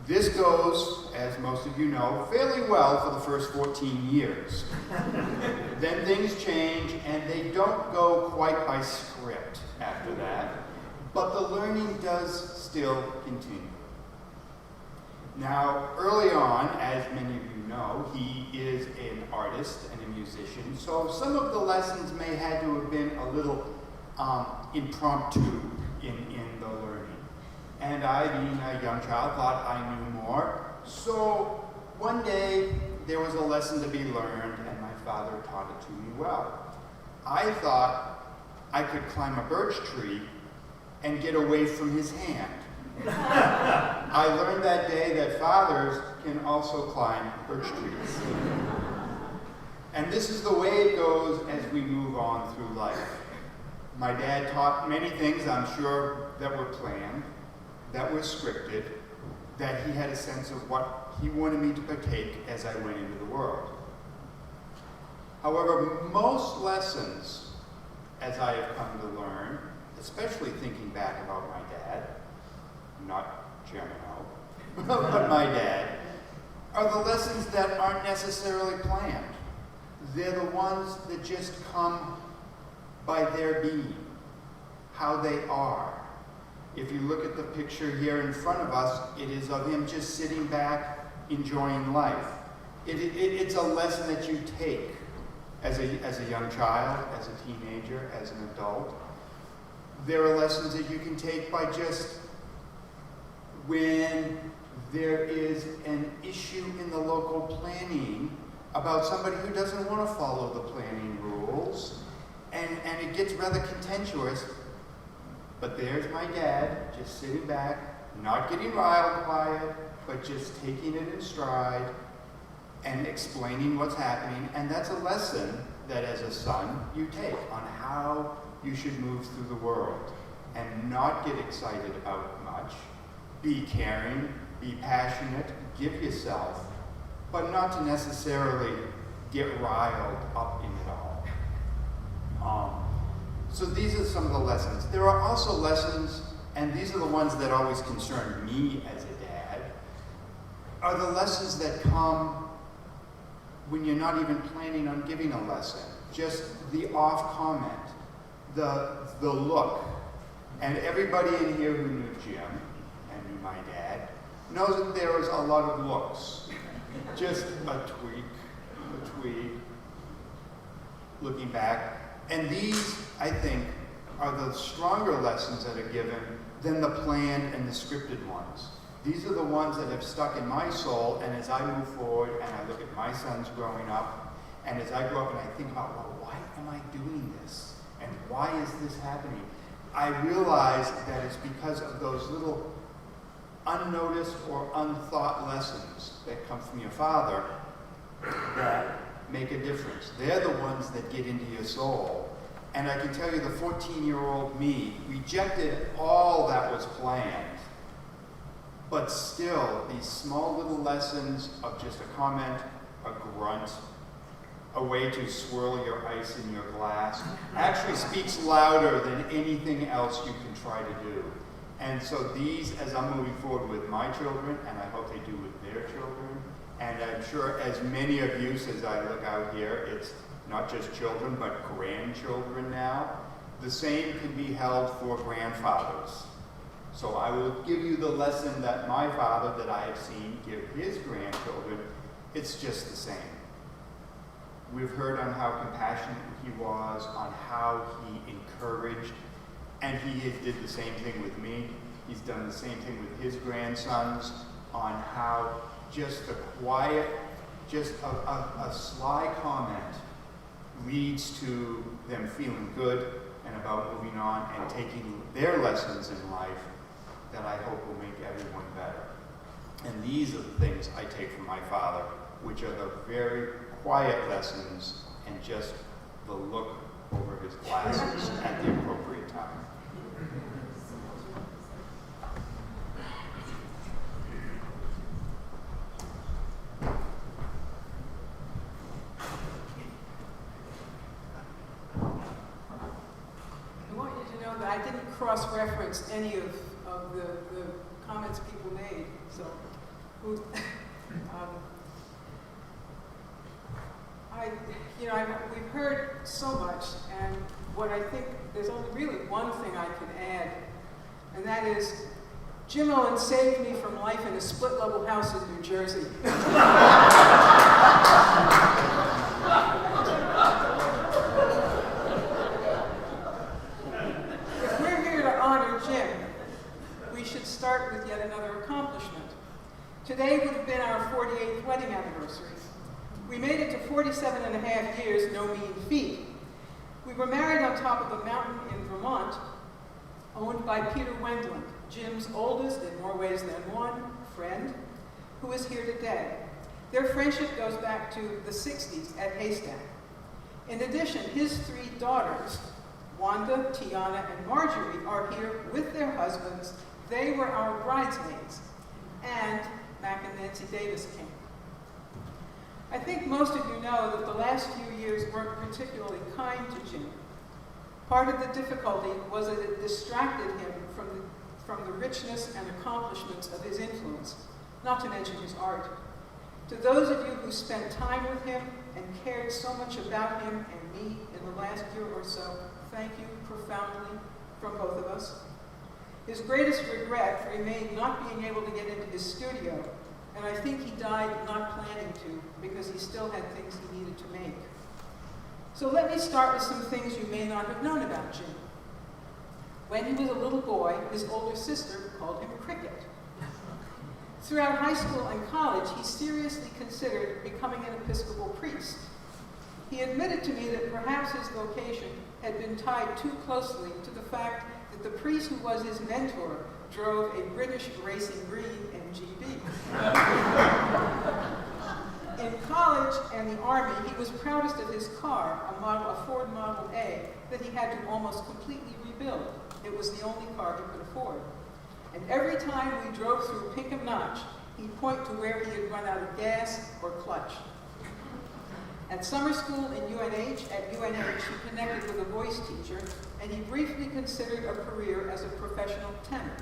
This goes, as most of you know, fairly well for the first 14 years. Then things change and they don't go quite by script after that, but the learning does still continue. Now, early on, as many of you know, he is an artist and a musician, so some of the lessons may had to have been a little impromptu in the learning. And I, being a young child, thought I knew more. So one day, there was a lesson to be learned, and my father taught it to me well. I thought I could climb a birch tree and get away from his hand. I learned that day that fathers can also climb birch trees. And this is the way it goes as we move on through life. My dad taught many things, I'm sure, that were planned, that were scripted, that he had a sense of what he wanted me to partake as I went into the world. However, most lessons, as I have come to learn, especially thinking back about my dad, not Chairman O, but my dad, are the lessons that aren't necessarily planned. They're the ones that just come by their being, how they are. If you look at the picture here in front of us, it is of him just sitting back, enjoying life. It's a lesson that you take. as a young child, as a teenager, as an adult. There are lessons that you can take by just when there is an issue in the local planning about somebody who doesn't want to follow the planning rules, and it gets rather contentious, but there's my dad just sitting back, not getting riled by it, but just taking it in stride and explaining what's happening. And that's a lesson that as a son you take on how you should move through the world and not get excited about much. Be caring, be passionate, give yourself, but not to necessarily get riled up in it all. So these are some of the lessons. There are also lessons, and these are the ones that always concern me as a dad, are the lessons that come when you're not even planning on giving a lesson. Just the off comment, the look. And everybody in here who knew Jim and knew my dad knows that there was a lot of looks. Just a tweak, looking back. And these, I think, are the stronger lessons that are given than the planned and the scripted ones. These are the ones that have stuck in my soul, and as I move forward and I look at my sons growing up, and as I grow up and I think about, well, why am I doing this? And why is this happening? I realize that it's because of those little unnoticed or unthought lessons that come from your father that make a difference. They're the ones that get into your soul. And I can tell you the 14-year-old me rejected all that was planned. But still, these small little lessons of just a comment, a grunt, a way to swirl your ice in your glass, actually speaks louder than anything else you can try to do. And so these, as I'm moving forward with my children, and I hope they do with their children, and I'm sure as many of you, as I look out here, it's not just children, but grandchildren now, the same can be held for grandfathers. So I will give you the lesson that my father, that I have seen, give his grandchildren. It's just the same. We've heard on how compassionate he was, on how he encouraged, and he did the same thing with me. He's done the same thing with his grandsons, on how just a quiet, just a sly comment leads to them feeling good and about moving on and taking their lessons in life that I hope will make everyone better. And these are the things I take from my father, which are the very quiet lessons and just the look over his glasses at the appropriate time. I want you to know that I didn't cross-reference any of the comments people made. So, we've heard so much, and what I think, there's only really one thing I can add, and that is, Jim Owen saved me from life in a split-level house in New Jersey. If we're here to honor Jim, we should start with yet another accomplishment. Today would have been our 48th wedding anniversary. We made it to 47 and a half years, no mean feat. We were married on top of a mountain in Vermont, owned by Peter Wendland, Jim's oldest, in more ways than one, friend, who is here today. Their friendship goes back to the 60s at Haystack. In addition, his three daughters, Wanda, Tiana, and Marjorie, are here with their husbands. They were our bridesmaids, and Mac and Nancy Davis came. I think most of you know that the last few years weren't particularly kind to Jim. Part of the difficulty was that it distracted him from the richness and accomplishments of his influence, not to mention his art. To those of you who spent time with him and cared so much about him and me in the last year or so, thank you profoundly from both of us. His greatest regret remained not being able to get into his studio, and I think he died not planning to, because he still had things he needed to make. So let me start with some things you may not have known about Jim. When he was a little boy, his older sister called him Cricket. Throughout high school and college, he seriously considered becoming an Episcopal priest. He admitted to me that perhaps his vocation had been tied too closely to the fact that the priest who was his mentor drove a British Racing Green MGB. In college and the Army, he was proudest of his car, a Ford Model A, that he had to almost completely rebuild. It was the only car he could afford. And every time we drove through Pinkham Notch, he'd point to where he had run out of gas or clutch. At summer school at UNH, he connected with a voice teacher, and he briefly considered a career as a professional tenor.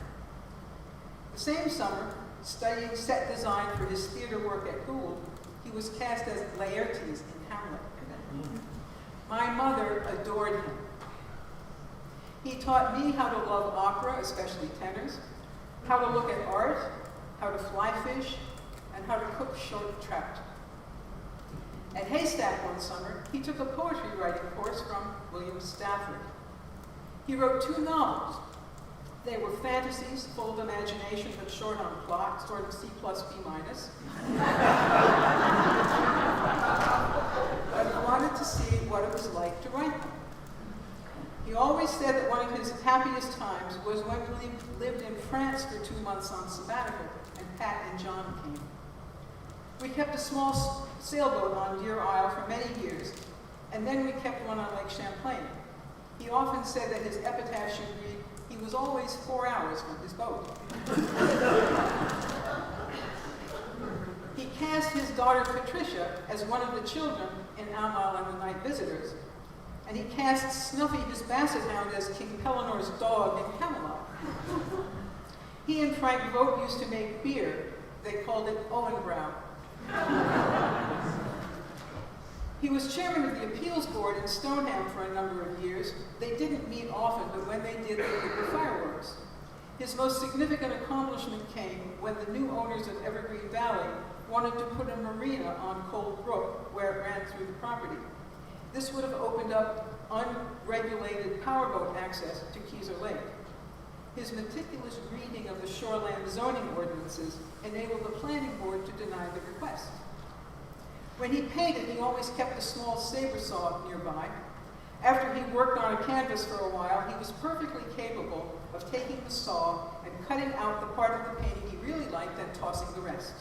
The same summer, studying set design for his theater work at Gould, he was cast as Laertes in Hamlet. My mother adored him. He taught me how to love opera, especially tenors, how to look at art, how to fly fish, and how to cook short trout. At Haystack one summer, he took a poetry writing course from William Stafford. He wrote 2 novels. They were fantasies, full of imagination but short on plot, sort of C+, B-. But he wanted to see what it was like to write them. He always said that one of his happiest times was when he lived in France for 2 months on sabbatical, and Pat and John came. We kept a small sailboat on Deer Isle for many years, and then we kept one on Lake Champlain. He often said that his epitaph should read, "He was always 4 hours from his boat." He cast his daughter Patricia as one of the children in Amal and the Night Visitors, and he cast Snuffy, his basset hound, as King Pelinor's dog in Camelot. He and Frank Vogt used to make beer. They called it Owen Brown. He was chairman of the appeals board in Stoneham for a number of years. They didn't meet often, but when they did, they did the fireworks. His most significant accomplishment came when the new owners of Evergreen Valley wanted to put a marina on Cold Brook, where it ran through the property. This would have opened up unregulated powerboat access to Keezer Lake. His meticulous reading of the shoreland zoning ordinances enabled the planning board to deny the request. When he painted, he always kept a small saber saw nearby. After he worked on a canvas for a while, he was perfectly capable of taking the saw and cutting out the part of the painting he really liked and tossing the rest.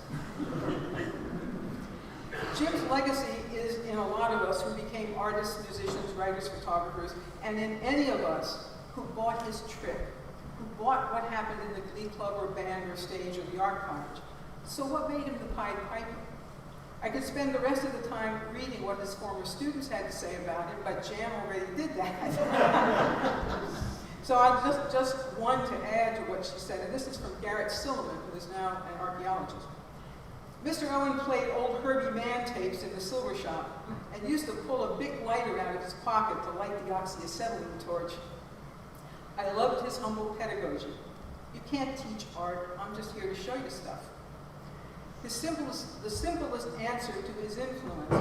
Jim's legacy is in a lot of us who became artists, musicians, writers, photographers, and in any of us who bought his trick, who bought what happened in the glee club or band or stage or the art college. So what made him the Pied Piper? I could spend the rest of the time reading what his former students had to say about him, but Jan already did that. So I just one to add to what she said, and this is from Garrett Silliman, who is now an archaeologist. Mr. Owen played old Herbie Mann tapes in the silver shop and used to pull a big lighter out of his pocket to light the oxyacetylene torch. I loved his humble pedagogy. You can't teach art, I'm just here to show you stuff. The simplest answer to his influence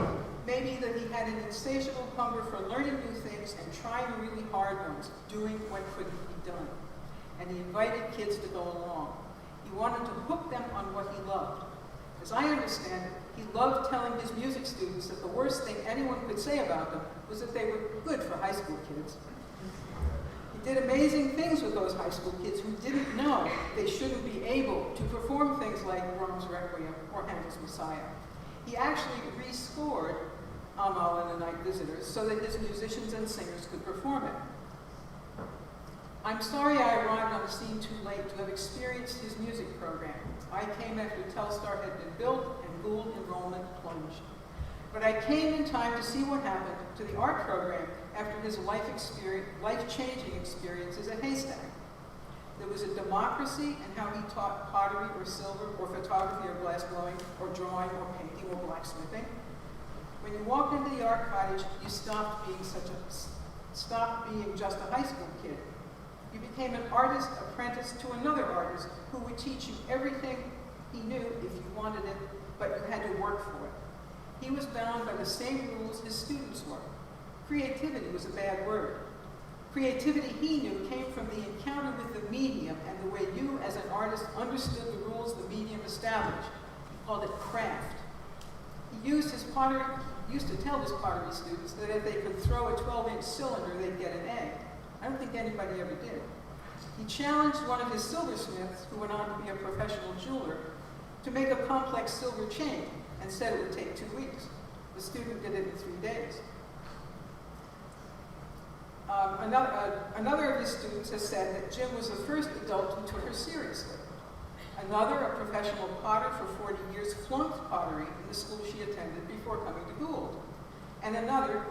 may be that he had an insatiable hunger for learning new things and trying really hard ones, doing what couldn't be done. And he invited kids to go along. He wanted to hook them on what he loved. As I understand it, he loved telling his music students that the worst thing anyone could say about them was that they were good for high school kids. He did amazing things with those high school kids who didn't know they shouldn't be able to perform things like Brahms' Requiem or Handel's Messiah. He actually rescored Amal and the Night Visitors so that his musicians and singers could perform it. I'm sorry I arrived on the scene too late to have experienced his music program. I came after Telstar had been built and Gould enrollment plunged. But I came in time to see what happened to the art program after his life-changing experiences at Haystack. There was a democracy in how he taught pottery or silver or photography or glass blowing or drawing or painting or blacksmithing. When you walked into the art cottage, you stopped being just a high school kid. You became an artist apprentice to another artist who would teach you everything he knew if you wanted it, but you had to work for it. He was bound by the same rules his students were. creativity was a bad word. Creativity, he knew, came from the encounter with the medium and the way you, as an artist, understood the rules the medium established. He called it craft. He used to tell his pottery students that if they could throw a 12-inch cylinder, they'd get an A. I don't think anybody ever did. He challenged one of his silversmiths, who went on to be a professional jeweler, to make a complex silver chain and said it would take 2 weeks. The student did it in 3 days. Another of his students has said that Jim was the first adult who took her seriously. Another, a professional potter for 40 years, flunked pottery in the school she attended before coming to Gould. And another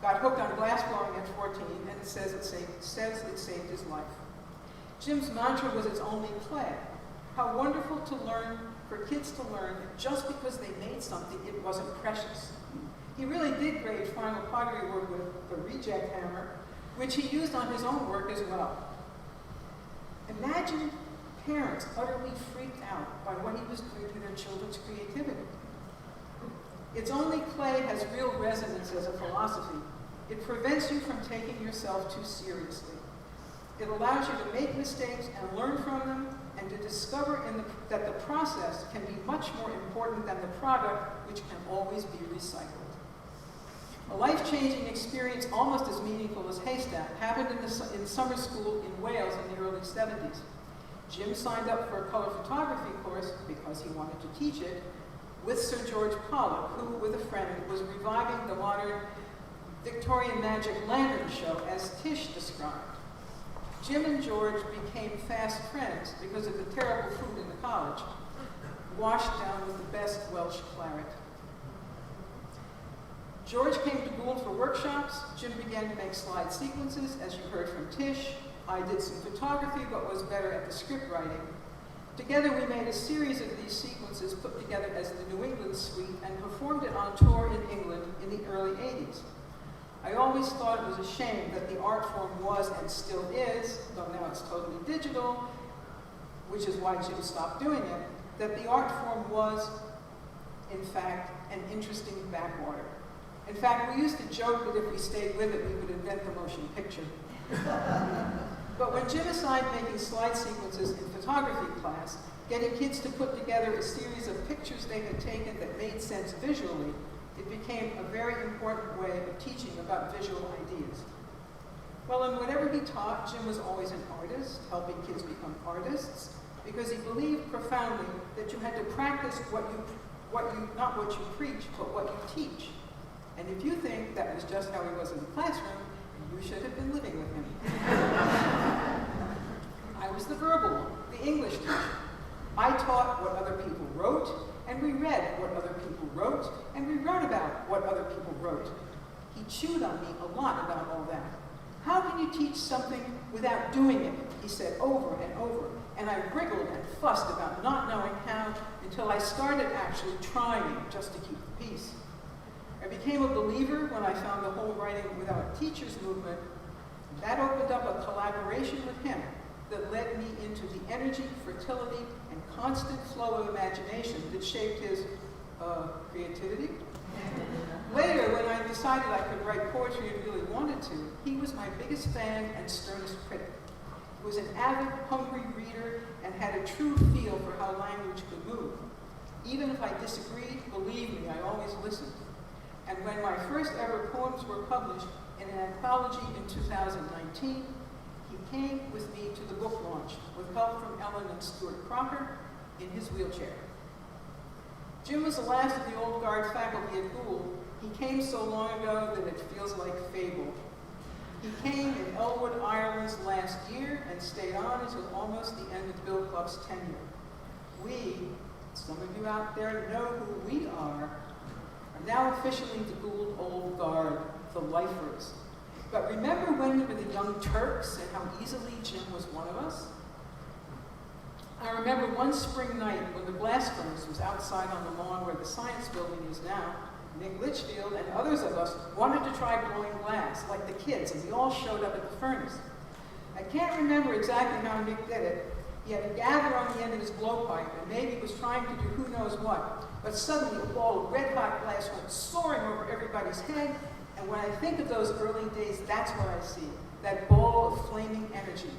got hooked on glass blowing at 14 and says it saved his life. Jim's mantra was it's only clay. How wonderful to learn, for kids to learn that just because they made something, it wasn't precious. He really did grade final pottery work with the reject hammer, which he used on his own work as well. Imagine parents utterly freaked out by what he was doing to their children's creativity. It's only clay has real resonance as a philosophy. It prevents you from taking yourself too seriously. It allows you to make mistakes and learn from them, and to discover that the process can be much more important than the product, which can always be recycled. A life-changing experience almost as meaningful as Haystack happened in summer school in Wales in the early 70s. Jim signed up for a color photography course because he wanted to teach it with Sir George Pollock, who, with a friend, was reviving the modern Victorian magic lantern show as Tish described. Jim and George became fast friends because of the terrible food in the college, washed down with the best Welsh claret. George came to Gould for workshops. Jim began to make slide sequences, as you heard from Tish. I did some photography, but was better at the script writing. Together we made a series of these sequences put together as the New England Suite and performed it on tour in England in the early 80s. I always thought it was a shame that the art form was, and still is, though now it's totally digital, which is why Jim stopped doing it, that the art form was, in fact, an interesting backwater. In fact, we used to joke that if we stayed with it, we would invent the motion picture. But when Jim assigned making slide sequences in photography class, getting kids to put together a series of pictures they had taken that made sense visually, it became a very important way of teaching about visual ideas. Well, in whatever he taught, Jim was always an artist, helping kids become artists, because he believed profoundly that you had to practice not what you preach, but what you teach. And if you think that was just how he was in the classroom, you should have been living with him. I was the verbal one, the English teacher. I taught what other people wrote, and we read what other people wrote, and we wrote about what other people wrote. He chewed on me a lot about all that. How can you teach something without doing it? He said over and over. And I wriggled and fussed about not knowing how until I started actually trying just to keep the peace. I became a believer when I found the whole writing without teachers movement. That opened up a collaboration with him that led me into the energy, fertility, and constant flow of imagination that shaped his creativity. Later, when I decided I could write poetry and really wanted to, he was my biggest fan and sternest critic. He was an avid, hungry reader and had a true feel for how language could move. Even if I disagreed, believe me, I always listened. And when my first ever poems were published in an anthology in 2019, he came with me to the book launch with help from Ellen and Stuart Crocker in his wheelchair. Jim was the last of the old guard faculty at Gould. He came so long ago that it feels like fable. He came in Elwood, Ireland's last year and stayed on until almost the end of Bill Clough's tenure. We, some of you out there know who we are now officially the Gould Old Guard, the lifers. But remember when we were the Young Turks and how easily Jim was one of us? I remember one spring night when the blast furnace was outside on the lawn where the science building is now. Nick Litchfield and others of us wanted to try blowing glass, like the kids, and we all showed up at the furnace. I can't remember exactly how Nick did it. He had a gather on the end of his blowpipe and maybe was trying to do who knows what. But suddenly a ball of red-hot glass went soaring over everybody's head, And when I think of those early days, that's what I see, that ball of flaming energy.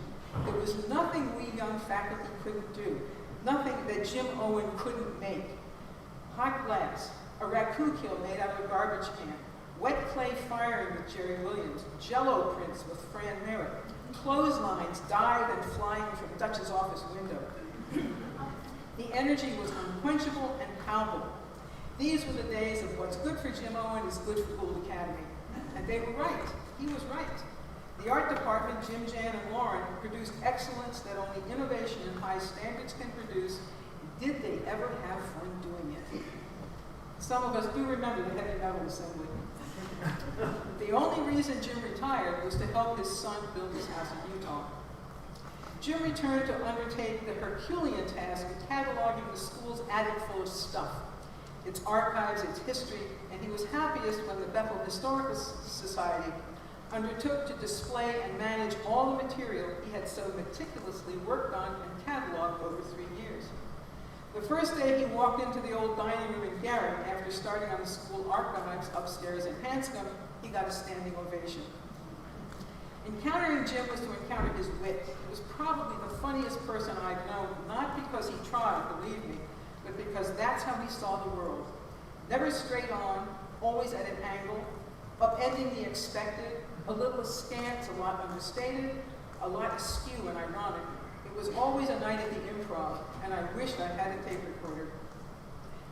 There was nothing we young faculty couldn't do, nothing that Jim Owen couldn't make. Hot glass, a raccoon kill made out of a garbage can, wet clay firing with Jerry Williams, Jell-O prints with Fran Merritt, clotheslines dyed and flying from Dutch's office window. The energy was unquenchable and palpable. These were the days of what's good for Jim Owen is good for Gould Academy. And they were right. He was right. The art department, Jim, Jan, and Lauren, produced excellence that only innovation and high standards can produce. Did they ever have fun doing it? Some of us do remember the heavy metal assembly. The only reason Jim retired was to help his son build his house in Utah. Jim returned to undertake the Herculean task of cataloging the school's attic full of stuff, its archives, its history, and he was happiest when the Bethel Historical Society undertook to display and manage all the material he had so meticulously worked on and cataloged over 3 years. The first day he walked into the old dining room in Garrett after starting on the school archives upstairs in Hanscom, he got a standing ovation. Encountering Jim was to encounter his wit. He was probably the funniest person I've known, not because he tried, believe me, but because that's how he saw the world. Never straight on, always at an angle, upending the expected, a little askance, a lot understated, a lot askew and ironic. It was always a night at the Improv, and I wished I had a tape recorder.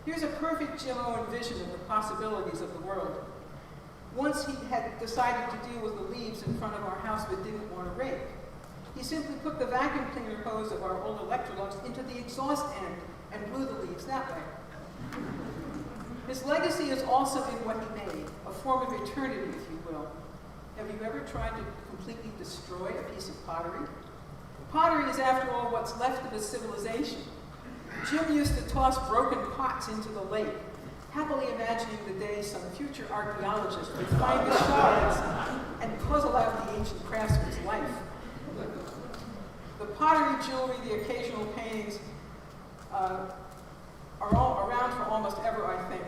Here's a perfect Jim Owen vision of the possibilities of the world. Once he had decided to deal with the leaves in front of our house but didn't want to rake, he simply put the vacuum cleaner hose of our old Electrolux into the exhaust end and blew the leaves that way. His legacy is also in what he made, a form of eternity, if you will. Have you ever tried to completely destroy a piece of pottery? Pottery is, after all, what's left of a civilization. Jim used to toss broken pots into the lake, happily imagining the day some future archaeologist would find the shards and puzzle out the ancient craftsman's life. The pottery, jewelry, the occasional paintings are all around for almost ever, I think.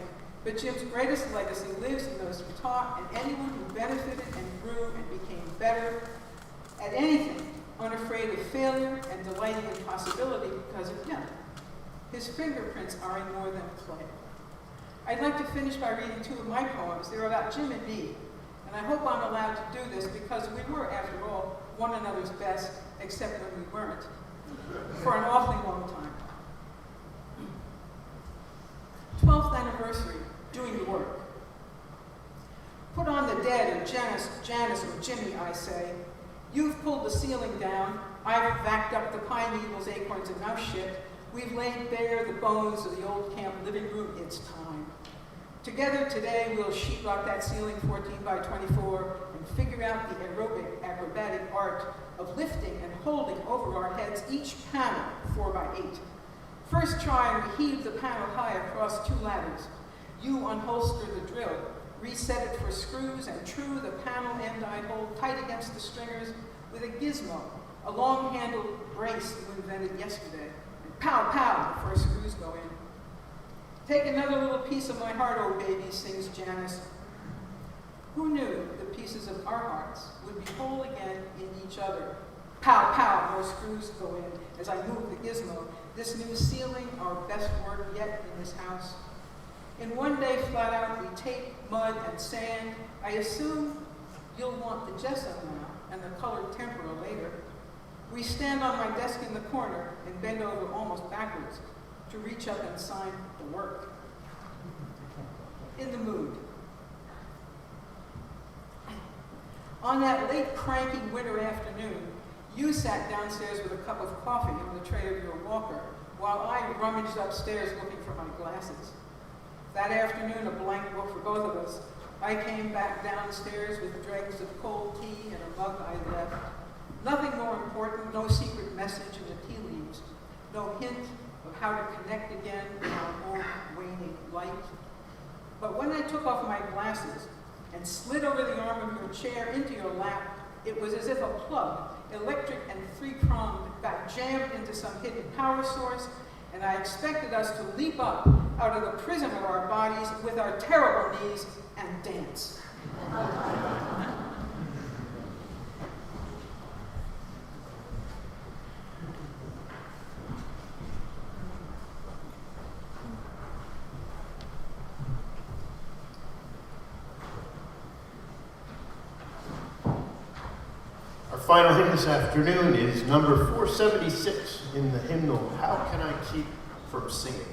But Jim's greatest legacy lives in those who taught and anyone who benefited and grew and became better at anything, unafraid of failure and delighting in possibility because of him. His fingerprints are in more than clay. I'd like to finish by reading 2 of my poems. They're about Jim and me, and I hope I'm allowed to do this because we were, after all, one another's best, except when we weren't, for an awfully long time. 12th anniversary, doing the work. Put on the dead, or Janice or Jimmy, I say. You've pulled the ceiling down. I've vacked up the pine needles, acorns, and mouse shit. We've laid bare the bones of the old camp living room. It's time. Together today, we'll sheetrock that ceiling 14 by 24 and figure out the aerobic, acrobatic art of lifting and holding over our heads each panel 4 by 8. First try, we heave the panel high across 2 ladders. You unholster the drill, reset it for screws, and true, the panel end I hold tight against the stringers with a gizmo, a long-handled brace you invented yesterday. And pow, pow, the first screws go in. Take another little piece of my heart, oh baby, sings Janice. Who knew the pieces of our hearts would be whole again in each other? Pow, pow, more screws go in as I move the gizmo. This new ceiling, our best work yet in this house. In one day, flat out, we tape, mud, and sand. I assume you'll want the gesso now and the colored tempera later. We stand on my desk in the corner and bend over almost backwards to reach up and sign the work. In the mood. On that late, cranky winter afternoon, you sat downstairs with a cup of coffee on the tray of your walker, while I rummaged upstairs looking for my glasses. That afternoon, a blank book for both of us, I came back downstairs with dregs of cold tea and a mug I left. Nothing more important, no secret message in the tea leaves, no hint of how to connect again in our own waning light. But when I took off my glasses and slid over the arm of your chair into your lap, it was as if a plug, electric and 3-pronged, got jammed into some hidden power source, and I expected us to leap up out of the prison of our bodies with our terrible knees and dance. Our final hymn this afternoon is number 476 in the hymnal, How Can I Keep from Singing?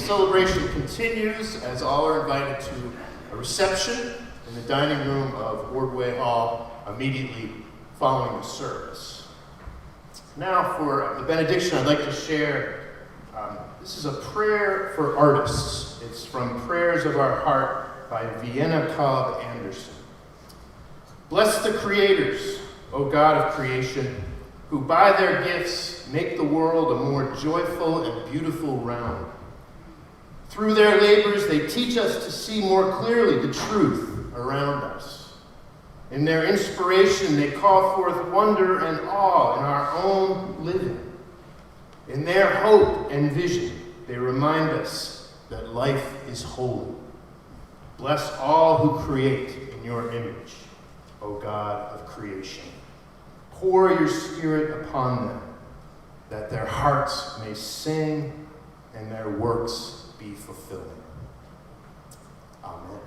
celebration continues as all are invited to a reception in the dining room of Ordway Hall immediately following the service. Now for the benediction, I'd like to share, this is a prayer for artists. It's from Prayers of Our Heart by Vienna Cobb Anderson. Bless the creators, O God of creation, who by their gifts make the world a more joyful and beautiful realm. Through their labors, they teach us to see more clearly the truth around us. In their inspiration, they call forth wonder and awe in our own living. In their hope and vision, they remind us that life is holy. Bless all who create in your image, O God of creation. Pour your Spirit upon them, that their hearts may sing and their works be fulfilling. Amen.